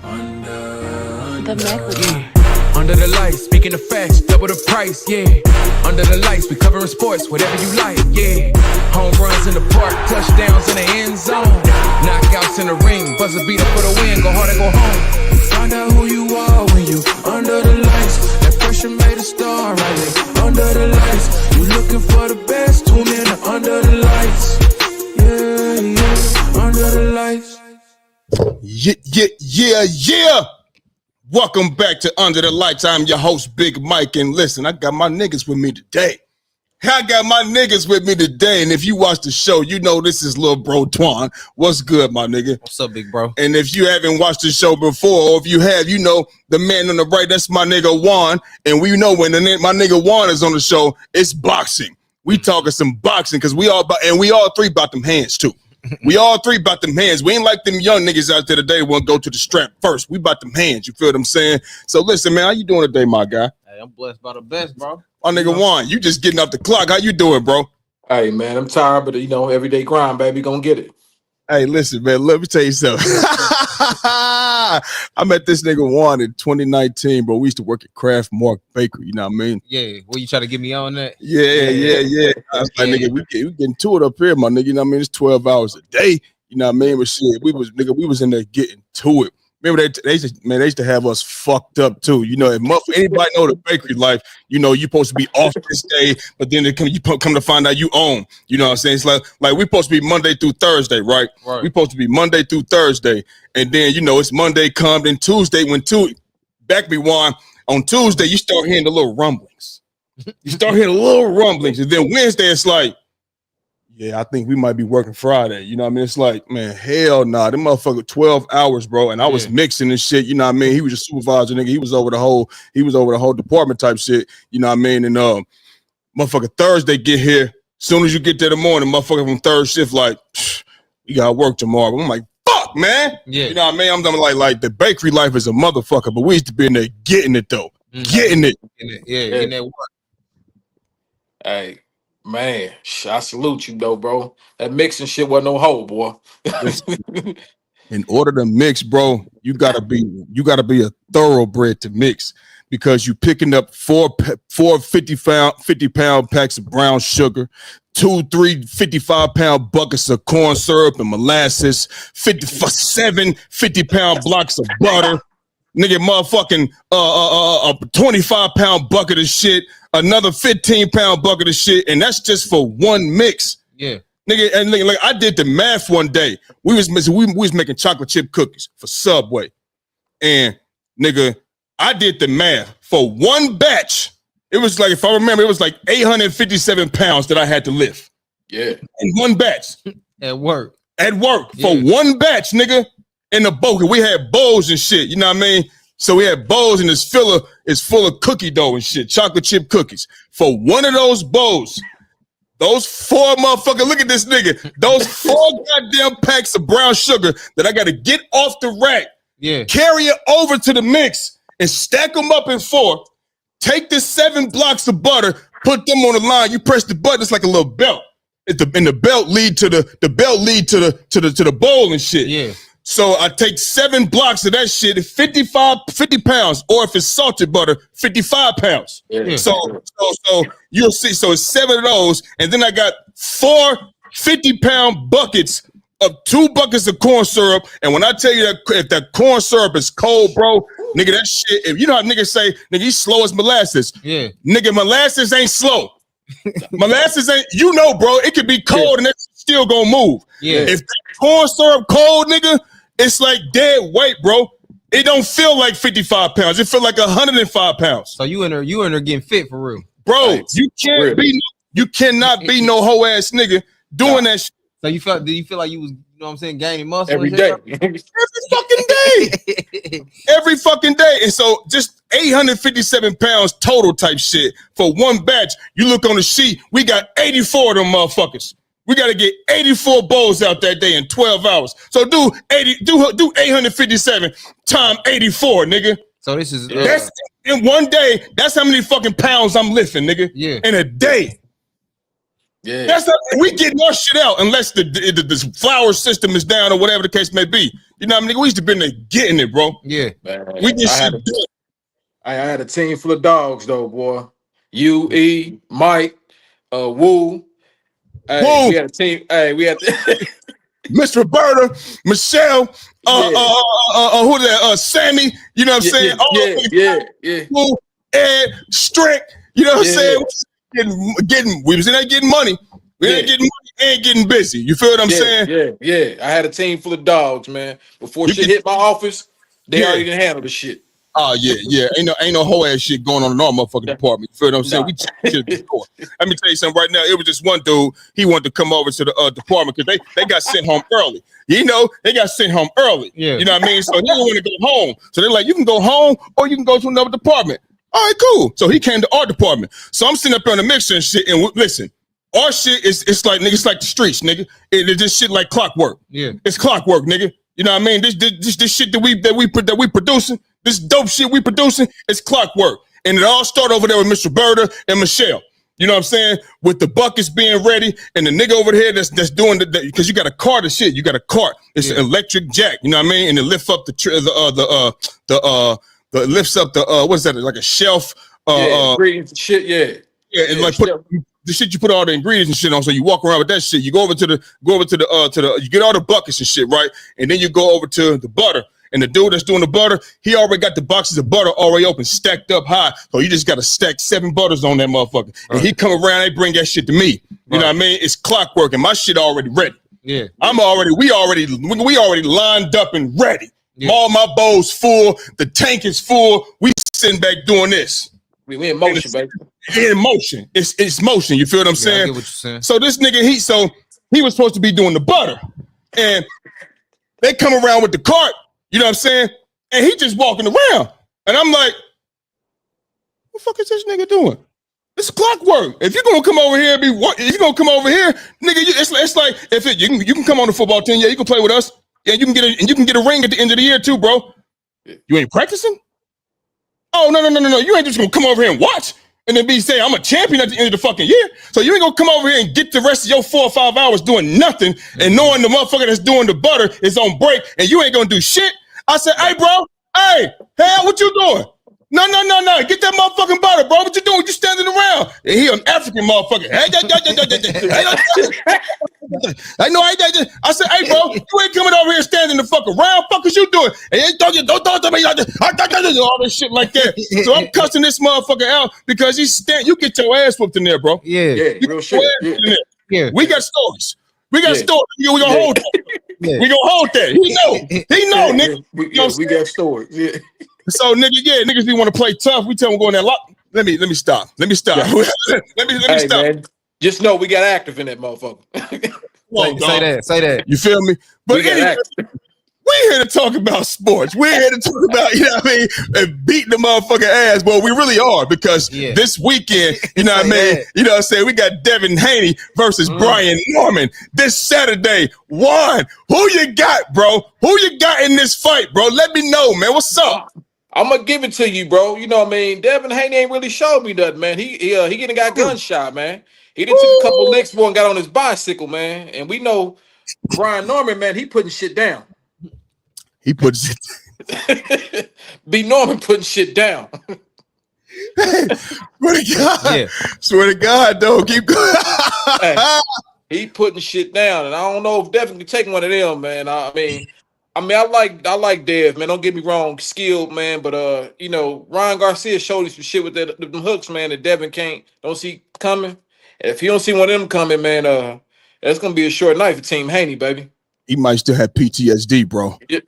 The Melody. Yeah. Under the lights, speaking of facts, double the price, yeah. Under the lights, we covering sports, whatever you like, yeah. Home runs in the park, touchdowns in the end zone. Knockouts in the ring, buzzer beater for the win, go hard or go home. Find out who you are when you under the lights. That pressure made a star right there. Under the lights, you looking for the best, tune in to Under the Lights. Yeah, yeah, Under the Lights. Yeah. Welcome back to Under the Lights. I'm your host, Big Mike. And listen, I got my niggas with me today. And if you watch the show, you know this is Lil Bro Twan. What's good, my nigga? What's up, big bro? And if you haven't watched the show before, or if you have, you know the man on the right, that's my nigga Juan. And we know when my nigga Juan is on the show, it's boxing. We talking some boxing because we all three about them hands too. We all three about them hands. We ain't like them young niggas out there today want to go to the strap first. We about them hands. You feel what I'm saying? So listen, man, how you doing today, my guy? Hey, I'm blessed by the best, bro. My nigga Juan, you just getting off the clock. How you doing, bro? Hey, man, I'm tired, but, everyday grind, baby. Gonna get it. Hey, listen, man, let me tell you something. I met this nigga Juan in 2019, bro. We used to work at Kraft Mark Bakery, you know what I mean? Yeah, well, you try to get me on that? Yeah. I was like, nigga, we getting to it up here, my nigga, you know what I mean? It's 12 hours a day, you know what I mean? But shit, we was in there getting to it. Remember, they used to have us fucked up too. You know, if anybody know the bakery life, you know, you're supposed to be off this day, but then you come to find out you own. You know what I'm saying? It's like we're supposed to be Monday through Thursday, right? We're supposed to be Monday through Thursday. And then, you know, it's Monday come, then Tuesday, back me one, on Tuesday, you start hearing the little rumblings. And then Wednesday, it's like, yeah, I think we might be working Friday. You know what I mean? It's like, man, hell nah. Them motherfucker 12 hours, bro. And I was mixing and shit. You know what I mean? He was a supervisor, nigga. He was over the whole department type shit. You know what I mean? And motherfucker Thursday get here. Soon as you get there in the morning, motherfucker from third shift, like, you gotta work tomorrow. I'm like, fuck, man. Yeah. You know what I mean? I'm done like the bakery life is a motherfucker, but we used to be in there getting it though. Mm-hmm. Getting it. In that work. Hey, man, I salute you, though, bro. That mixing shit wasn't no hoe, boy. In order to mix, bro, you gotta be a thoroughbred to mix because you picking up four 50-pound packs of brown sugar, 3 55-pound buckets of corn syrup and molasses, 7 50-pound blocks of butter, nigga, motherfucking a 25-pound bucket of shit, another 15-pound bucket of shit, and that's just for one mix. Yeah. Nigga, and like I did the math one day. We was making chocolate chip cookies for Subway. And nigga, I did the math for one batch. It was like, if I remember, it was like 857 pounds that I had to lift. Yeah. In one batch. At work. For one batch, nigga. In the bowl. We had bowls and shit. You know what I mean? So we had bowls and it's full of cookie dough and shit, chocolate chip cookies. For one of those bowls, those 4 motherfuckers, look at this nigga, those 4 goddamn packs of brown sugar that I got to get off the rack, carry it over to the mix and stack them up in 4. Take the 7 blocks of butter, put them on the line. You press the button, it's like a little belt. And the belt lead to the bowl and shit. Yeah. So I take 7 blocks of that shit, 50 pounds, or if it's salted butter, 55 pounds. Yeah. So you'll see. So it's 7 of those, and then I got 4 50-pound buckets of 2 buckets of corn syrup. And when I tell you that if that corn syrup is cold, bro, nigga, that shit. If you know how niggas say, nigga, he's slow as molasses. Yeah. Nigga, molasses ain't slow. Molasses ain't. You know, bro, it could be cold and it's still gonna move. Yeah. If corn syrup cold, nigga, it's like dead weight, bro. It don't feel like 55 pounds. It feel like 105 pounds. So you in there getting fit for real, bro. Right. You cannot be no hoe ass nigga doing that shit. So did you feel like you was, you know what I'm saying, gaining muscle every day? Every fucking day. And so just 857 pounds total type shit for one batch. You look on the sheet, we got 84 of them motherfuckers. We got to get 84 bowls out that day in 12 hours. So do 857 times 84, nigga. So this is that's in one day. That's how many fucking pounds I'm lifting, nigga. Yeah, in a day. Yeah, that's how we getting our shit out unless the flour system is down or whatever the case may be. You know what I mean? We used to been there getting it, bro. Yeah. Man, We just I shit had a, done. I had a team full of dogs though, boy. You, E, Mike, Woo. Hey, Whoa, we had a team. Hey, we had. Miss Roberta, Michelle, Yeah, who that? Sammy. You know what I'm yeah, saying? yeah, All yeah, those yeah, yeah, Woo, Ed, Strick. You know what I'm yeah, saying? We was in there getting money. We yeah, ain't getting money and getting busy. You feel what I'm yeah, saying? yeah, yeah. I had a team full of dogs, man. Before You shit can, hit my office, they yeah. already didn't handle the shit. Oh yeah, yeah. Ain't no whole ass shit going on in our motherfucking Yeah. department. You feel what I'm saying? Nah. We take shit at the door. Let me tell you something right now. It was just one dude. He wanted to come over to the department because they got sent home early. You know, they got sent home early. Yeah. You know what I mean? So he didn't want to go home. So they're like, you can go home or you can go to another department. All right, cool. So he came to our department. So I'm sitting up on the mixer and shit. And listen, our shit is it's like nigga, it's like the streets, nigga. It's just shit like clockwork. Yeah. It's clockwork, nigga. You know what I mean? This shit that we producing, this dope shit we producing, it's clockwork. And it all started over there with Miss Roberta and Michelle. You know what I'm saying? With the buckets being ready and the nigga over here that's doing the because you got a cart of shit. You got a cart. It's an electric jack. You know what I mean? And it lifts up the lifts up the what is that? Like a shelf. Ingredients and shit. Yeah, Yeah, and like put the shit you put all the ingredients and shit on. So you walk around with that shit. You go over to the you get all the buckets and shit, right? And then you go over to the butter. And the dude that's doing the butter, he already got the boxes of butter already open, stacked up high. So you just got to stack 7 butters on that motherfucker. Right. And he come around, they bring that shit to me. You know what I mean? It's clockwork, and my shit already ready. Yeah. We already lined up and ready. Yeah. All my bowls full. The tank is full. We sitting back doing this. We in motion, baby. In motion. It's motion. You feel what I'm saying? I get what you're saying. So this nigga, he was supposed to be doing the butter. And they come around with the cart, you know what I'm saying? And he just walking around. And I'm like, what the fuck is this nigga doing? It's clockwork. If you're gonna come over here and if you're gonna come over here, nigga, it's like you can come on the football team, yeah, you can play with us. Yeah, you can get a ring at the end of the year too, bro. You ain't practicing? Oh, no. You ain't just gonna come over here and watch and then be saying I'm a champion at the end of the fucking year. So you ain't gonna come over here and get the rest of your 4 or 5 hours doing nothing and knowing the motherfucker that's doing the butter is on break and you ain't gonna do shit. I said, hey, bro, hey, what you doing? No. Get that motherfucking butter, bro. What you doing? You standing around. And he an African motherfucker. I said, hey, bro, you ain't coming over here standing the fuck around. Fuck is you doing? And don't talk to me like that. All this shit like that. So I'm cussing this motherfucker out because you get your ass whooped in there, bro. Yeah. Real shit. Yeah. We got stories. We gonna hold that. Yeah. We gonna hold that. He know, nigga. We got stories. Yeah. So niggas be want to play tough. We tell them go in there. Let me stop. Let me stop. Yeah. let me stop. Man, just know we got active in that motherfucker. Say that. You feel me? But anyway, we're here to talk about sports. We're here to talk about, you know what I mean, and beating the motherfucking ass. Well, we really are because this weekend, you know what I mean, you know what I'm saying, we got Devin Haney versus Brian Norman this Saturday. Who you got, bro? Who you got in this fight, bro? Let me know, man. What's up? I'm gonna give it to you, bro. You know what I mean? Devin Haney ain't really showed me nothing, man. He getting got gunshot, man. He done took a couple licks, boy, and got on his bicycle, man. And we know Brian Norman, man, he putting shit down. He puts it. B. Norman putting shit down. Swear to God, though. Keep going. Hey, he putting shit down, and I don't know if Devin can take one of them, man. I mean, I like Dev, man. Don't get me wrong, skilled, man. But you know, Ryan Garcia showed us some shit with them hooks, man. That Devin don't see coming. And if he don't see one of them coming, man, that's gonna be a short night for Team Haney, baby. He might still have PTSD, bro. Yeah.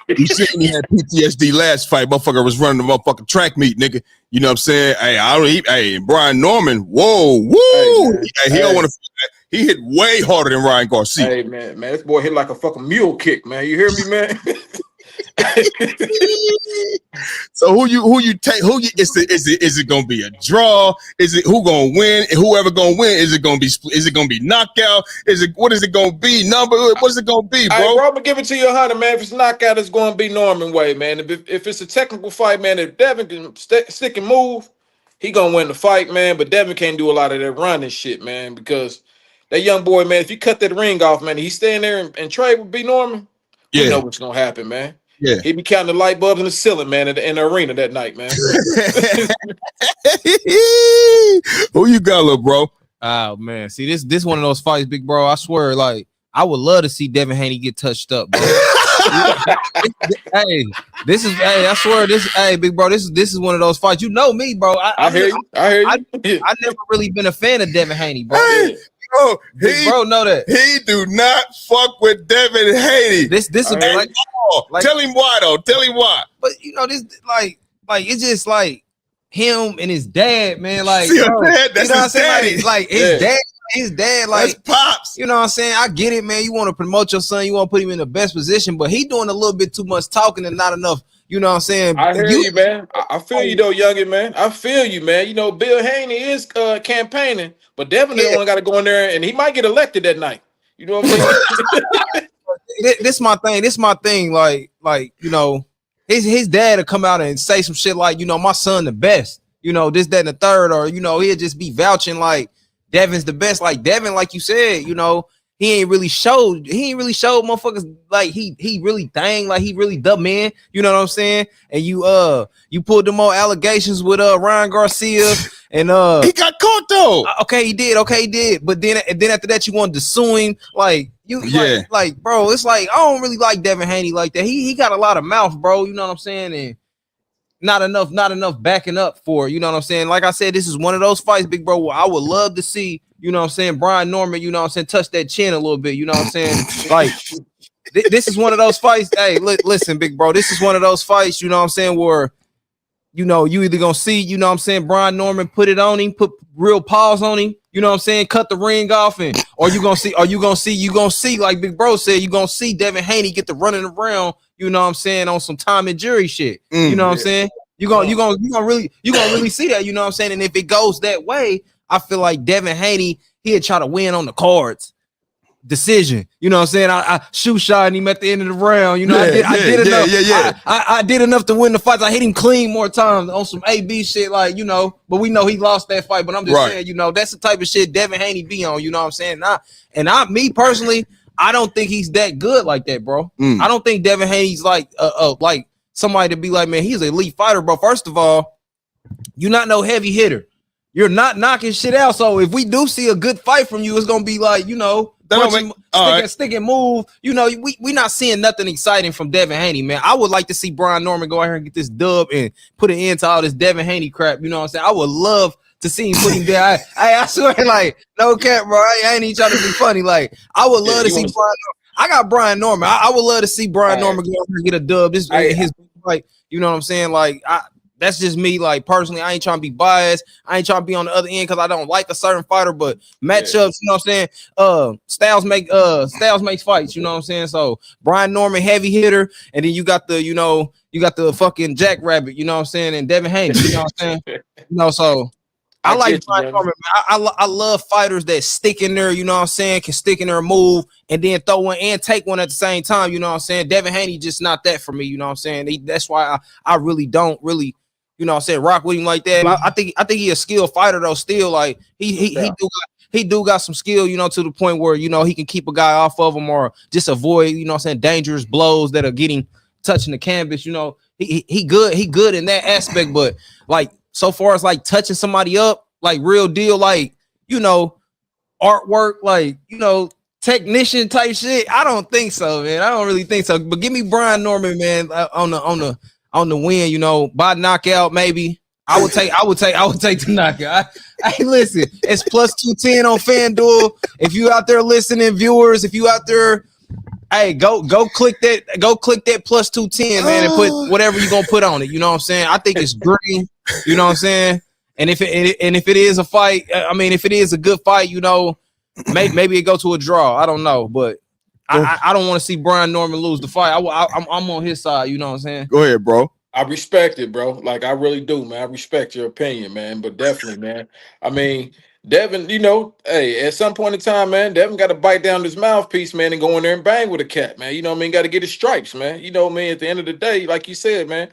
You see, he had PTSD last fight. Motherfucker was running the motherfucking track meet, nigga. You know what I'm saying? Hey, Brian Norman, whoa, woo. He don't want to. He hit way harder than Ryan Garcia. Hey, man, this boy hit like a fucking mule kick, man. You hear me, man? So who you take? Is it gonna be a draw? Is it who gonna win? And whoever gonna win? Is it gonna be knockout? What is it gonna be? What is it gonna be, bro? Hey, bro, I'm gonna give it to you 100, man. If it's knockout, it's gonna be Norman way, man. If it's a technical fight, man, if Devin can stick and move, he gonna win the fight, man. But Devin can't do a lot of that running shit, man, because that young boy, man, if you cut that ring off, man, he's staying there and trade with B. Norman. He know what's gonna happen, man. Yeah. He be counting the light bulbs in the ceiling, man, in the arena that night, man. Who you got, little bro? Oh man, see this one of those fights, big bro. I swear, like I would love to see Devin Haney get touched up, bro. Hey, I swear big bro, this is one of those fights. You know me, bro. I hear you. I never really been a fan of Devin Haney, bro. Hey, bro, know that he do not fuck with Devin Haney. This is like, tell him why though. Tell him why. But you know this like it's just like him and his dad, man. Like, see, bro, that's his daddy. Like his dad, like that's pops. You know what I'm saying? I get it, man. You want to promote your son, you want to put him in the best position, but he doing a little bit too much talking and not enough. You know what I'm saying? I hear you, man. I feel you though, youngin, man. I feel you, man. You know, Bill Haney is campaigning, but Devin only got to go in there, and he might get elected that night. You know what I'm saying? This my thing. This my thing. Like you know, his dad will come out and say some shit like, you know, my son the best. You know, this, that, and the third, or you know, he'll just be vouching like Devin's the best. Like Devin, like you said, you know, he ain't really showed motherfuckers like he really dang, like he really the man. You know what I'm saying? And you pulled them more allegations with Ryan Garcia and he got caught though. Okay, he did. But then after that, you wanted to sue him. Like you, like bro, it's like I don't really like Devin Haney like that. He got a lot of mouth, bro. You know what I'm saying? And not enough backing up for it. You know what I'm saying? Like I said, this is one of those fights, big bro. I would love to see, you know what I'm saying, Brian Norman, you know what I'm saying, touch that chin a little bit. You know what I'm saying? Like this is one of those fights. Hey, listen, big bro. This is one of those fights, you know what I'm saying, where you know, you either gonna see, you know what I'm saying, Brian Norman put it on him, put real pause on him, you know what I'm saying, cut the ring off, and or you gonna see, like Big Bro said, you gonna see Devin Haney get the running around, you know what I'm saying, on some Tom and Jerry shit. You know what I'm saying? You gonna really see that, you know what I'm saying? And if it goes that way, I feel like Devin Haney, he'll try to win on the cards. Decision, you know what I'm saying? I shoe shot him at the end of the round. You know, I did enough. I did enough to win the fights. I hit him clean more times on some AB shit, like, you know. But we know he lost that fight. But I'm just saying, you know, that's the type of shit Devin Haney be on. You know what I'm saying? Me personally, I don't think he's that good like that, bro. I don't think Devin Haney's like somebody to be like, man, he's an elite fighter, bro. First of all, you're not no heavy hitter. You're not knocking shit out. So if we do see a good fight from you, it's gonna be like, you know, stick and move. You know, we not seeing nothing exciting from Devin Haney, man. I would like to see Brian Norman go out here and get this dub and put an end to all this Devin Haney crap. You know what I'm saying? I would love to see him put him down. I swear, like, no cap, bro. I ain't even trying to be funny. Like, I would love to see Brian Norman. I got Brian Norman. I would love to see Brian Norman go out here and get a dub. This his like, you know what I'm saying? Like, that's just me, like, personally. I ain't trying to be biased. I ain't trying to be on the other end because I don't like a certain fighter, but matchups, you know what I'm saying? Styles makes fights, you know what I'm saying? So Brian Norman, heavy hitter, and then you got the fucking Jackrabbit, you know what I'm saying? And Devin Haney, you know what I'm saying? You know, so I like Brian Norman, man. I love fighters that stick in there, you know what I'm saying, can stick in there, move, and then throw one and take one at the same time, you know what I'm saying? Devin Haney just not that for me, you know what I'm saying? That's why I really don't you know what I'm saying, rock with him like that. I think he a skilled fighter though. Still, like he do got some skill, you know, to the point where, you know, he can keep a guy off of him or just avoid, you know what I'm saying, dangerous blows that are touching the canvas. You know, he good in that aspect, but like so far as like touching somebody up, like real deal, like, you know, artwork, like, you know, technician type shit, I don't think so, man. I don't really think so. But give me Brian Norman, man, on the win, you know, by knockout, maybe. I would take the knockout. Hey, listen, it's plus 210 on FanDuel. If you out there listening, viewers, if you out there, hey, go click that plus 210, man, and put whatever you're gonna put on it. You know what I'm saying? I think it's green. You know what I'm saying? And if it is a fight, I mean, if it is a good fight, you know, maybe it go to a draw. I don't know, but I don't want to see Brian Norman lose the fight. I'm on his side. You know what I'm saying? Go ahead, bro. I respect it, bro. Like, I really do, man. I respect your opinion, man. But definitely, man. I mean, Devin, you know, hey, at some point in time, man, Devin got to bite down his mouthpiece, man, and go in there and bang with a cat, man. You know what I mean? Got to get his stripes, man. You know what I mean? At the end of the day, like you said, man,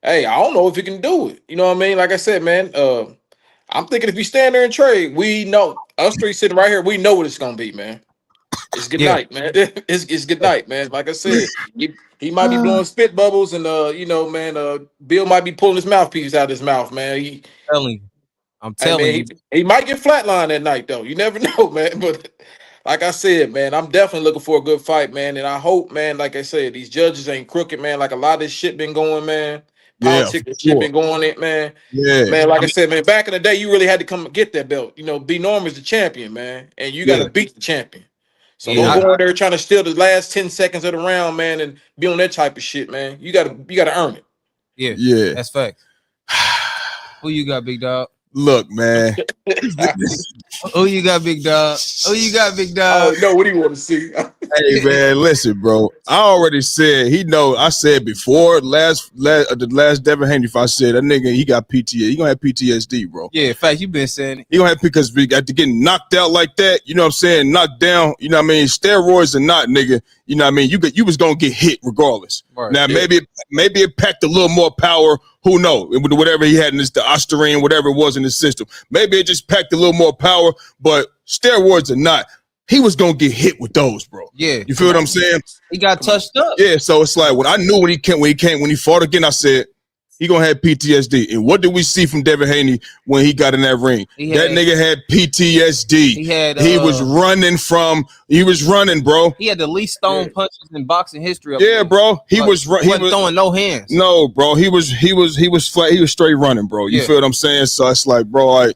hey, I don't know if he can do it. You know what I mean? Like I said, man, I'm thinking if we stand there and trade, we know, us three sitting right here, we know what it's going to be, man. It's good night, man. It's good night, man. Like I said, he might be blowing spit bubbles, and Bill might be pulling his mouthpiece out of his mouth, man. I'm Hey, telling man, you. he might get flatlined that night, though. You never know, man. But like I said, man, I'm definitely looking for a good fight, man. And I hope, man, like I said, these judges ain't crooked, man. Like a lot of this shit been going, man. Yeah, Politics for shit sure. been going it, man. Yeah. Man, like I said, man, back in the day, you really had to come and get that belt. You know, B Norm is the champion, man. And you got to beat the champion. So Yeah, don't go in there trying to steal the last 10 seconds of the round, man, and be on that type of shit, man. You gotta earn it. Yeah. That's fact. Who you got, big dog? Look, man. Who you got, big dog? Who you got, big dog? No, what do you want to see? Hey, man, listen, bro. I already said I said before the last Devin Haney fight, I said that nigga he got PTSD. He gonna have PTSD, bro. Yeah, in fact, you been saying it. He gonna have because after getting knocked out like that, you know what I'm saying, knocked down, you know what I mean, steroids or not, nigga, you know what I mean, you was gonna get hit regardless. Right. Now maybe it packed a little more power. Who knows? With whatever he had in the ostarine, whatever it was in his system, maybe it just packed a little more power. But steroids or not, he was gonna get hit with those, bro. Yeah, you feel what I'm saying? He got touched up. Yeah, so it's like what I knew when he fought again. I said he gonna have PTSD. And what did we see from Devin Haney when he got in that ring? That nigga had PTSD. He was running, bro. He had the least stone punches in boxing history. Yeah, bro. He was throwing no hands. No, bro. He was flat. He was straight running, bro. You feel what I'm saying? So it's like, bro, I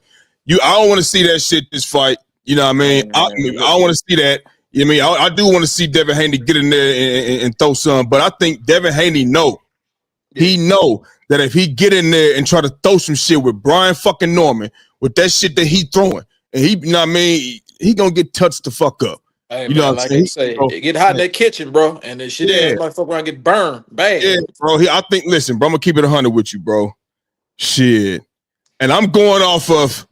don't want to see that shit. This fight, you know what I mean? I don't want to see that. You know what I mean? I do want to see Devin Haney get in there and throw some, but I think Devin Haney he know that if he get in there and try to throw some shit with Brian fucking Norman, with that shit that he throwing, and he, you know what I mean, he gonna get touched the fuck up. Hey, you know what I'm saying? Get hot in that kitchen, bro, and the shit ass motherfucker around get burned. Bang. Yeah, bro. Listen, bro, I'm gonna keep it 100 with you, bro. Shit. And I'm going off of,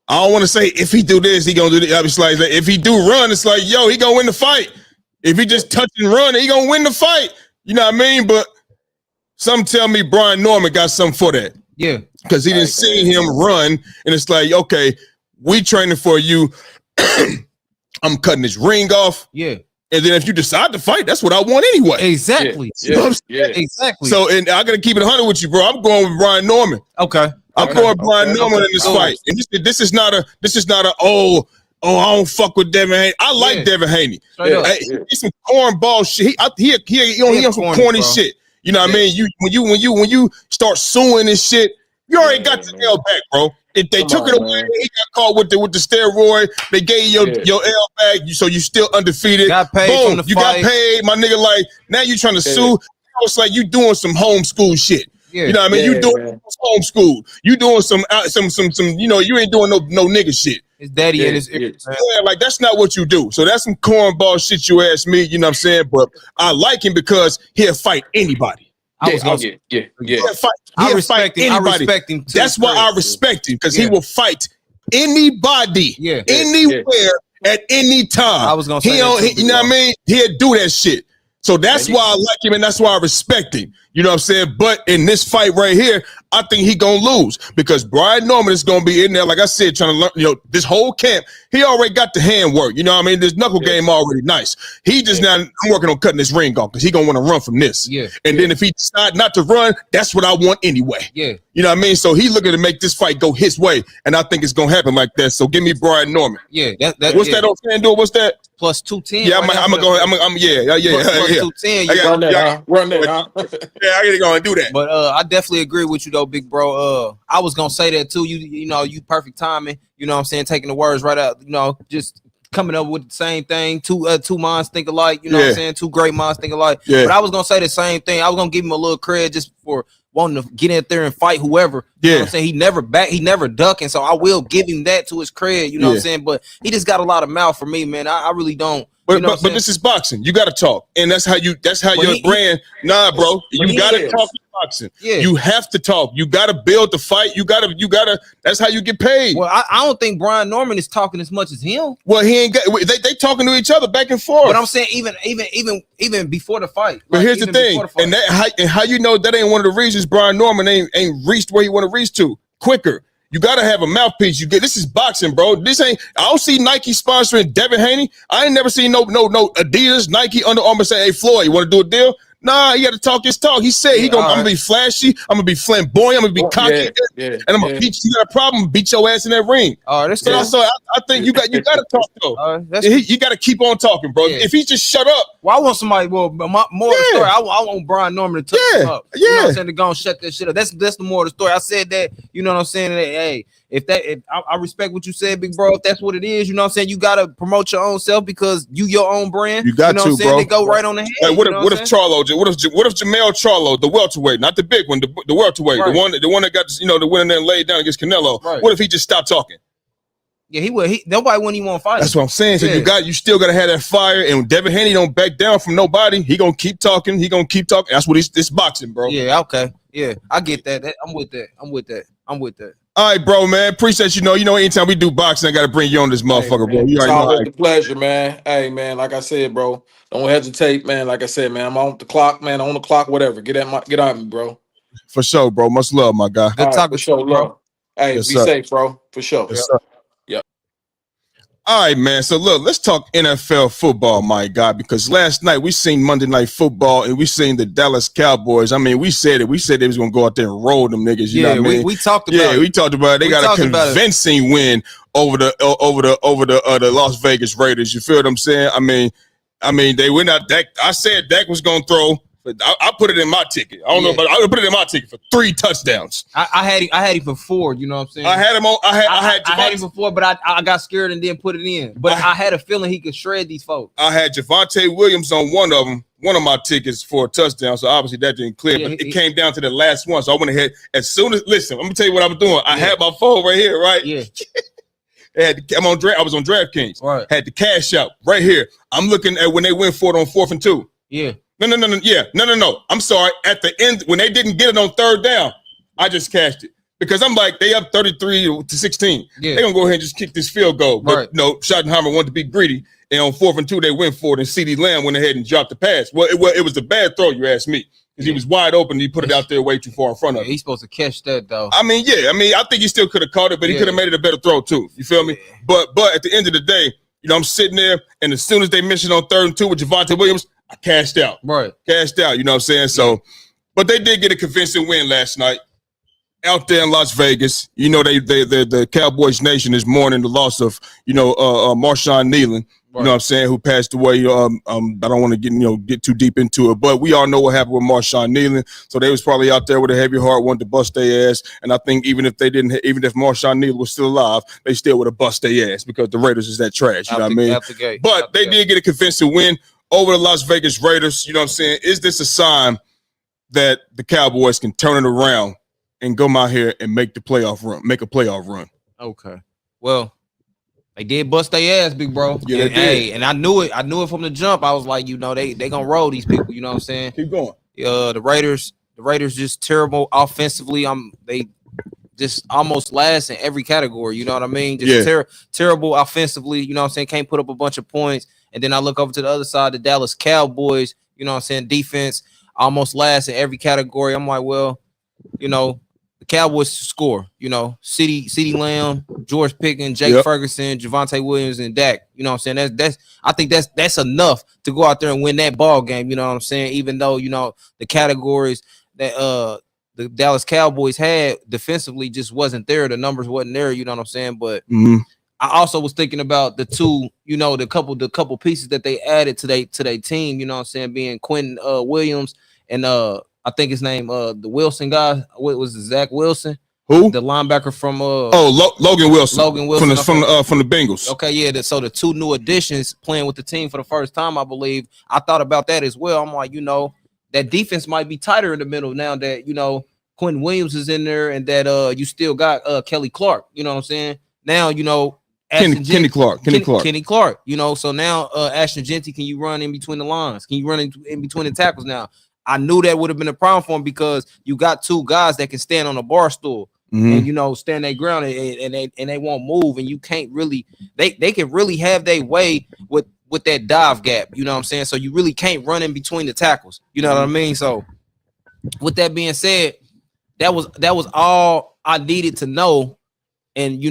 I don't want to say if he do this, he gonna do this. It's like if he do run, it's like, yo, he gonna win the fight. If he just touch and run, he gonna win the fight. You know what I mean? But some tell me Brian Norman got something for that. Yeah. Because he didn't see him run, and it's like, okay, we training for you. I'm cutting his ring off. Yeah. And then if you decide to fight, that's what I want anyway. Exactly. Exactly. So, and I gotta keep it 100 with you, bro. I'm going with Brian Norman. Okay. I'm going with Brian Norman in this fight. And this is not a I don't fuck with Devin Haney. I like Devin Haney. He's some cornball shit. He on some corny shit. You know what I mean? When you start suing and shit, you already got the L back, bro. If they took it away, he got caught with the steroid. They gave you your L back, so you still undefeated. Got paid. Boom, from the you fight. got paid, my nigga. Like now you trying to sue. It's like you doing some homeschool shit. Yeah. You know what I mean? You doing homeschool. You doing some. You know, you ain't doing no nigga shit. His daddy and his like that's not what you do. So that's some cornball shit you ask me, you know what I'm saying? But I like him because he'll fight anybody. I respect him. I respect him. That's why I respect him, because he will fight anybody, anywhere, at any time. I was gonna say, you know what I mean? He'll do that shit. So that's why I like him, and that's why I respect him. You know what I'm saying? But in this fight right here, I think he gonna lose because Brian Norman is gonna be in there, like I said, trying to learn. You know, this whole camp, he already got the hand work. You know what I mean? This knuckle game already nice. He just now I'm working on cutting this ring off because he gonna want to run from this. Yeah. And then if he decide not to run, that's what I want anyway. Yeah. You know what I mean? So he looking to make this fight go his way, and I think it's gonna happen like that. So give me Brian Norman. Yeah. What's that on FanDuel? What's that? Plus 210. Yeah, I'm gonna go. Plus 210. Run that, huh? Yeah, I gotta go and do that. But I definitely agree with you though, big bro. I was gonna say that too. You know, you perfect timing. You know what I'm saying? Taking the words right out. You know, just coming up with the same thing. Two minds think alike. You know what I'm saying? Two great minds think alike. Yeah. But I was gonna say the same thing. I was gonna give him a little credit just for wanting to get in there and fight whoever. You know what I'm saying? He never ducking. So I will give him that to his credit. You know what I'm saying? But he just got a lot of mouth for me, man. I really don't. But this is boxing. You got to talk, and that's how your brand. Nah, bro, you got to talk in boxing. Yeah, you have to talk. You got to build the fight. You got to. That's how you get paid. Well, I don't think Brian Norman is talking as much as him. Well, he ain't got. They talking to each other back and forth. But I'm saying even before the fight. But here's the thing, and how you know that ain't one of the reasons Brian Norman ain't reached where he want to reach to quicker. You gotta have a mouthpiece. This is boxing, bro. This ain't. I don't see Nike sponsoring Devin Haney. I ain't never seen no Adidas, Nike, Under Armour say, "Hey Floyd, you want to do a deal?" Nah, he had to talk his talk. He said I'm gonna be flashy. I'm gonna be flamboyant. I'm gonna be cocky, and I'm gonna beat you. You got a problem? Beat your ass in that ring. So I think you got to talk though. You got to keep on talking, bro. If he just shut up. Well, I want somebody. Well, more of the story. I want Brian Norman to touch him up. You know what I'm saying? To go and shut that shit up. That's the more of the story. I said that. You know what I'm saying? That, hey, if I respect what you said, big bro. If that's what it is, you know what I'm saying. You got to promote your own self because you your own brand. You got know to, what I'm saying? bro. They go right on the head. Like, what if Charlo? What if Jamel Charlo, the welterweight, not the big one, the welterweight, the one that got the winner then laid down against Canelo? Right. What if he just stopped talking? Yeah, he would. Nobody wouldn't even want to fight. That's what I'm saying. So you still gotta have that fire. And Devin Haney don't back down from nobody. He gonna keep talking. That's what this boxing, bro. Yeah. Okay. Yeah, I get that. I'm with that. All right, bro, man. Appreciate you. Anytime we do boxing, I gotta bring you on this motherfucker, bro. It's always a pleasure, man. Hey, man. Like I said, bro, don't hesitate, man. Like I said, man, I'm on the clock, man. On the clock, whatever. Get on me, bro. For sure, bro. Much love, my guy. Good talk, for sure, bro. Hey, be safe, bro. For sure. Yes, sir. All right, man. So look, let's talk NFL football, my guy, because last night we seen Monday Night Football and we seen the Dallas Cowboys. I mean, we said it. We said they was gonna go out there and roll them niggas. You know what I mean? We talked about it. Yeah, we talked about it. They got a convincing win over the Las Vegas Raiders. You feel what I'm saying? I mean, they went out. I said Dak was gonna throw. I put it in my ticket. I don't know, but I would put it in my ticket for 3 touchdowns. I had him for 4. You know what I'm saying? I had him on. I had him for 4, but I got scared and didn't put it in. But I had a feeling he could shred these folks. I had Javonte Williams on one of them, one of my tickets for a touchdown. So obviously that didn't clear. But it came down to the last one. So I went ahead as soon as listen. I'm gonna tell you what I'm doing. I had my phone right here, right? Yeah. I was on DraftKings. Right. Had the cash out right here. I'm looking at when they went for it on 4th and 2. Yeah. No. I'm sorry. At the end, when they didn't get it on 3rd down, I just cashed it because I'm like, they up 33-16. Yeah. They're gonna go ahead and just kick this field goal. But Schottenheimer wanted to be greedy, and on 4th and 2, they went for it, and CeeDee Lamb went ahead and dropped the pass. Well, it was a bad throw, you ask me, because he was wide open. And he put it out there way too far in front of him. He's supposed to catch that though. I mean, I think he still could have caught it, but he could have made it a better throw too. You feel me? But at the end of the day, I'm sitting there, and as soon as they mentioned on 3rd and 2 with Javonte Williams, I cashed out. Right. Cashed out, you know what I'm saying? So, but they did get a convincing win last night out there in Las Vegas. The Cowboys Nation is mourning the loss of, Marshawn Nealon, you know what I'm saying, who passed away. I don't want to get too deep into it, but we all know what happened with Marshawn Nealon. So they was probably out there with a heavy heart, wanted to bust their ass. And I think even if Marshawn Nealon was still alive, they still would have bust their ass because the Raiders is that trash. You know what I mean? But they did get a convincing win over the Las Vegas Raiders. You know what I'm saying? Is this a sign that the Cowboys can turn it around and go out here and make a playoff run? Okay. Well, they did bust their ass, big bro. Yeah, they did. And I knew it. I knew it from the jump. I was like, they gonna roll these people. You know what I'm saying? Keep going. The Raiders just terrible offensively. They just almost last in every category. You know what I mean? Just terrible offensively. You know what I'm saying? Can't put up a bunch of points. And then I look over to the other side, the Dallas Cowboys, you know what I'm saying, defense, almost last in every category. I'm like, well, the Cowboys score, CeeDee Lamb, George Pickens, Jake Ferguson, Javonte Williams, and Dak. You know what I'm saying? I think that's enough to go out there and win that ball game, you know what I'm saying? Even though, the categories that the Dallas Cowboys had defensively just wasn't there. The numbers wasn't there, you know what I'm saying? But I also was thinking about the two, the couple pieces that they added to their team, you know what I'm saying, being Quentin Williams and I think his name the Wilson guy. What was it, Zach Wilson? Who? The linebacker from Logan Wilson. Logan Wilson from the Bengals. Okay, yeah. So the 2 new additions playing with the team for the first time, I believe. I thought about that as well. I'm like, that defense might be tighter in the middle now that Quentin Williams is in there and that you still got Kelly Clark. You know what I'm saying? Now Kenny Clark. So now Ashton Genty, can you run in between the lines? Can you run in between the tackles now? I knew that would have been a problem for him because you got 2 guys that can stand on a bar stool and stand their ground and they won't move, and you can't really they can really have their way with that dive gap, you know what I'm saying? So you really can't run in between the tackles. You know what I mean? So with that being said, that was all I needed to know and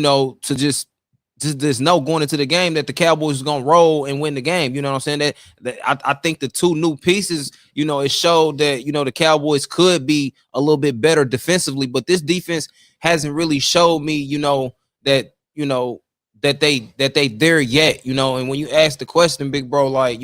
to just know going into the game that the Cowboys is gonna roll and win the game. You know what I'm saying? That I think the two new pieces, it showed that the Cowboys could be a little bit better defensively, but this defense hasn't really showed me, that that they there yet. And when you ask the question, big bro, like,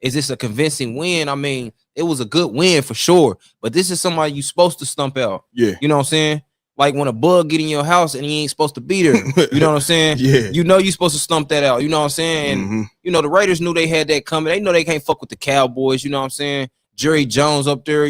is this a convincing win? I mean, it was a good win for sure, but this is somebody you supposed to stump out. Yeah, you know what I'm saying? Like when a bug get in your house and he ain't supposed to be there. You know what I'm saying? Yeah. You're supposed to stump that out. You know what I'm saying? And, the Raiders knew they had that coming. They know they can't fuck with the Cowboys. You know what I'm saying? Jerry Jones up there,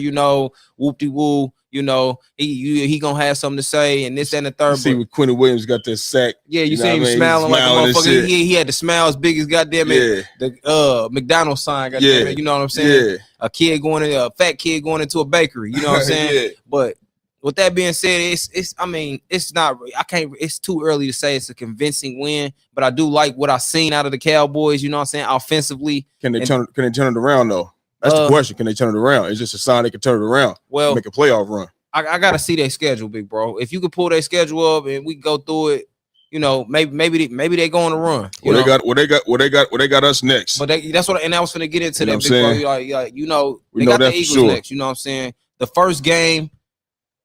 whoop-de-woo, he gonna have something to say and this and the third. See, with Quentin Williams got that sack. Yeah, you see him smiling like a motherfucker. He had the smile as big as goddamn the McDonald's sign. Goddamn it, you know what I'm saying? Yeah. A fat kid going into a bakery. You know what I'm saying? But with that being said, it's not. I can't. It's too early to say it's a convincing win, but I do like what I've seen out of the Cowboys. You know what I'm saying? Offensively, can they turn it around though? That's the question. Can they turn it around? It's just a sign they can turn it around. Well, make a playoff run. I gotta see their schedule, big bro. If you could pull their schedule up and we go through it, maybe they go on a run. They got us next. But that's what, and I was gonna get into that, big saying? bro. We got know the Eagles for sure. next. You know what I'm saying? The first game.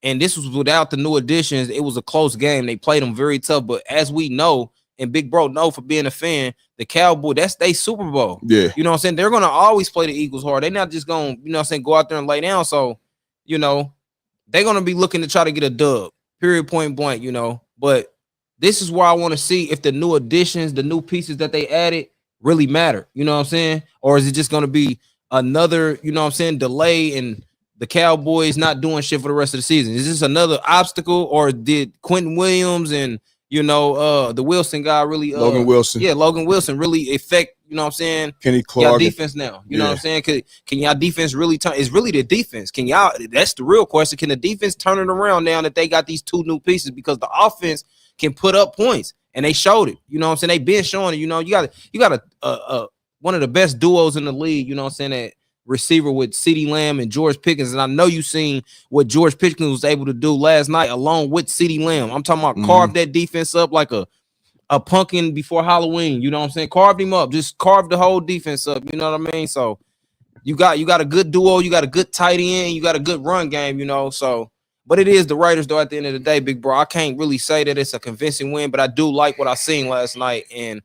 And this was without the new additions. It was a close game. They played them very tough. But as we know, and Big Bro know for being a fan, the Cowboys, that's their Super Bowl. Yeah. You know what I'm saying? They're going to always play the Eagles hard. They're not just going to, go out there and lay down. So, they're going to be looking to try to get a dub, period, point blank, But this is where I want to see if the new additions, the new pieces that they added really matter. You know what I'm saying? Or is it just going to be another, delay and the Cowboys not doing shit for the rest of the season? Is this another obstacle, or did Quentin Williams and the Wilson guy really Logan Wilson? Yeah, Logan Wilson really affect, Kenny Clark, y'all defense now. You know what I'm saying? Can y'all defense really turn? It's really the defense. That's the real question. Can the defense turn it around now that they got these two new pieces? Because the offense can put up points, and they showed it. You know what I'm saying? They been showing it. You got a one of the best duos in the league. You know what I'm saying? That receiver with CeeDee Lamb and George Pickens, and I know you seen what George Pickens was able to do last night along with CeeDee Lamb. I'm talking about carve that defense up like a pumpkin before Halloween. You know what I'm saying? Carved him up, just carved the whole defense up. You know what I mean? So you got a good duo, you got a good tight end, you got a good run game. So, but it is the Raiders though. At the end of the day, big bro, I can't really say that it's a convincing win, but I do like what I seen last night, and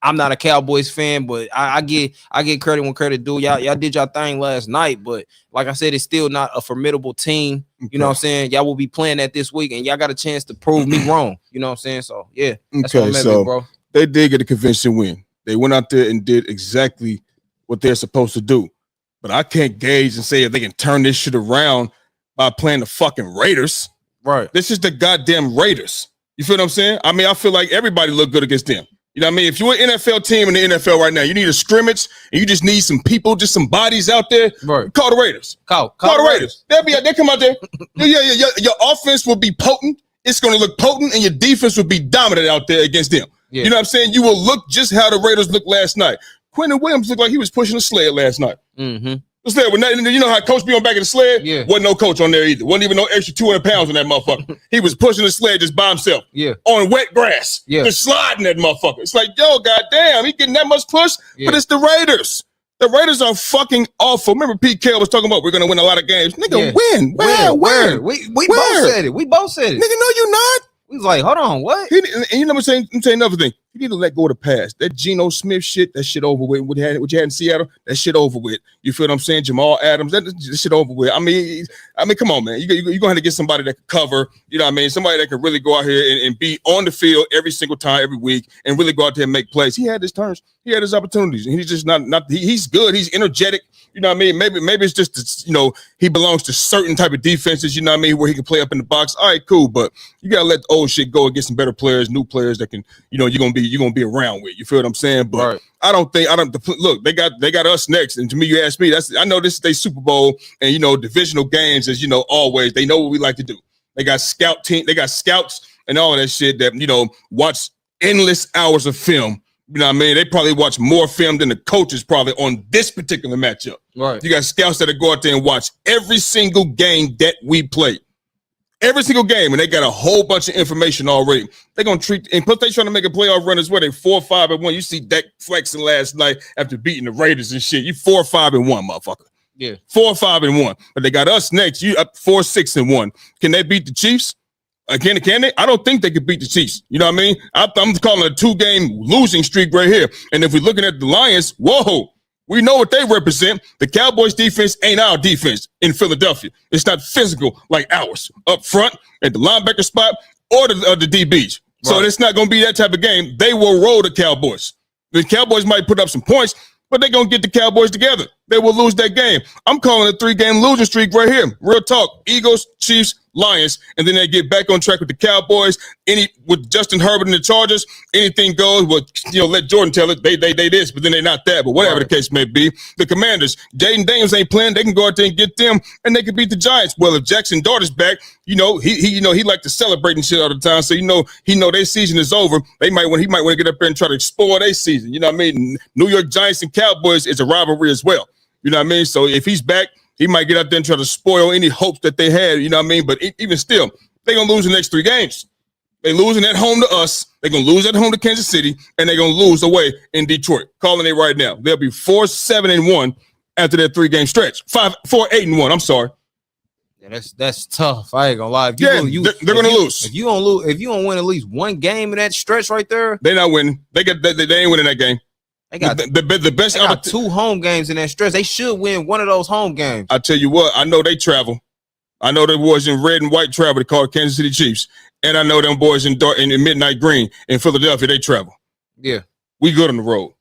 I'm not a Cowboys fan, but I get credit when credit due. Y'all did y'all thing last night, but like I said, it's still not a formidable team. You know what I'm saying? Y'all will be playing that this week, and y'all got a chance to prove me wrong. You know what I'm saying? So yeah, that's what I'm at, big bro. They did get a convincing win. They went out there and did exactly what they're supposed to do. But I can't gauge and say if they can turn this shit around by playing the fucking Raiders. Right. This is the goddamn Raiders. You feel what I'm saying? I mean, I feel like everybody looked good against them. You know what I mean? If you're an NFL team in the NFL right now, you need a scrimmage and you just need some people, just some bodies out there. Right. Call the Raiders. Call the Raiders. They come out there. Your offense will be potent. It's going to look potent, and your defense will be dominant out there against them. Yeah. You know what I'm saying? You will look just how the Raiders looked last night. Quentin Williams looked like he was pushing a sled last night. Mm-hmm. The sled, you know how coach be on back of the sled? Yeah. Wasn't no coach on there either. Wasn't even no extra 200 pounds on that motherfucker. He was pushing the sled just by himself. Yeah. On wet grass. Yeah. Just sliding that motherfucker. It's like, yo, goddamn, he getting that much push? Yeah. But it's the Raiders. The Raiders are fucking awful. Remember Pete Carroll was talking about we're going to win a lot of games. Nigga, win. Where? We both said it. We both said it. Nigga, no, you're not. We was like, hold on, what? And you know what I'm saying another thing. You need to let go of the past. That Geno Smith shit, that shit over with. What you had in Seattle, that shit over with. You feel what I'm saying? Jamal Adams, that shit over with. I mean, come on, man. You're going to have to get somebody that can cover, you know what I mean? Somebody that can really go out here and be on the field every single time, every week, and really go out there and make plays. He had his turns. He had his opportunities. And he's just not he's good. He's energetic. You know what I mean? Maybe it's just, he belongs to certain type of defenses, you know what I mean, where he can play up in the box. All right, cool. But you got to let the old shit go and get some better players, new players that can, you're going to be around with. You feel what I'm saying? But right. Look, they got us next. And to me, you ask me, I know this is their Super Bowl and, divisional games, as always, they know what we like to do. They got scouts and all of that shit that, watch endless hours of film. You know what I mean? They probably watch more film than the coaches probably on this particular matchup. Right. You got scouts that go out there and watch every single game that we play. Every single game, and they got a whole bunch of information already. They're gonna treat, and plus they trying to make a playoff run as well. They 4-5-1. You see Dak flexing last night after beating the Raiders and shit. You 4-5-1, motherfucker. Yeah, 4-5-1. But they got us next. You up 4-6-1. Can they beat the Chiefs? Again, can they? I don't think they could beat the Chiefs. You know what I mean? I'm calling a 2-game losing streak right here. And if we're looking at the Lions, whoa. We know what they represent. The Cowboys defense ain't our defense in Philadelphia. It's not physical like ours up front at the linebacker spot or the DBs. Right. So it's not going to be that type of game. They will roll the Cowboys. The Cowboys might put up some points, but they're going to get the Cowboys together. They will lose that game. I'm calling a 3-game losing streak right here. Real talk. Eagles, Chiefs, Lions, and then they get back on track with the Cowboys. With Justin Herbert and the Chargers, anything goes. Well, let Jordan tell it. They this, but then they're not that. But whatever the case may be, the Commanders, Jaden Daniels ain't playing. They can go out there and get them, and they can beat the Giants. Well, if Jackson Darter's back, he like to celebrate and shit all the time. So he know their season is over. He might want to get up there and try to explore their season. You know what I mean? New York Giants and Cowboys is a rivalry as well. You know what I mean? So if he's back, he might get out there and try to spoil any hopes that they had, you know what I mean? But even still, they're going to lose the next 3 games. They're losing at home to us. They're going to lose at home to Kansas City, and they're going to lose away in Detroit. Calling it right now. They'll be 4-7-1 after that 3-game stretch. 4-8-1, I'm sorry. Yeah, that's tough. I ain't going to lie. They're going to lose. If you don't win at least one game in that stretch right there. They're not winning. They ain't winning that game. They got the best. They got 2 home games in that stretch. They should win one of those home games. I tell you what, I know they travel. I know the boys in red and white travel. They call it Kansas City Chiefs, and I know them boys in midnight green in Philadelphia. They travel. Yeah, we good on the road.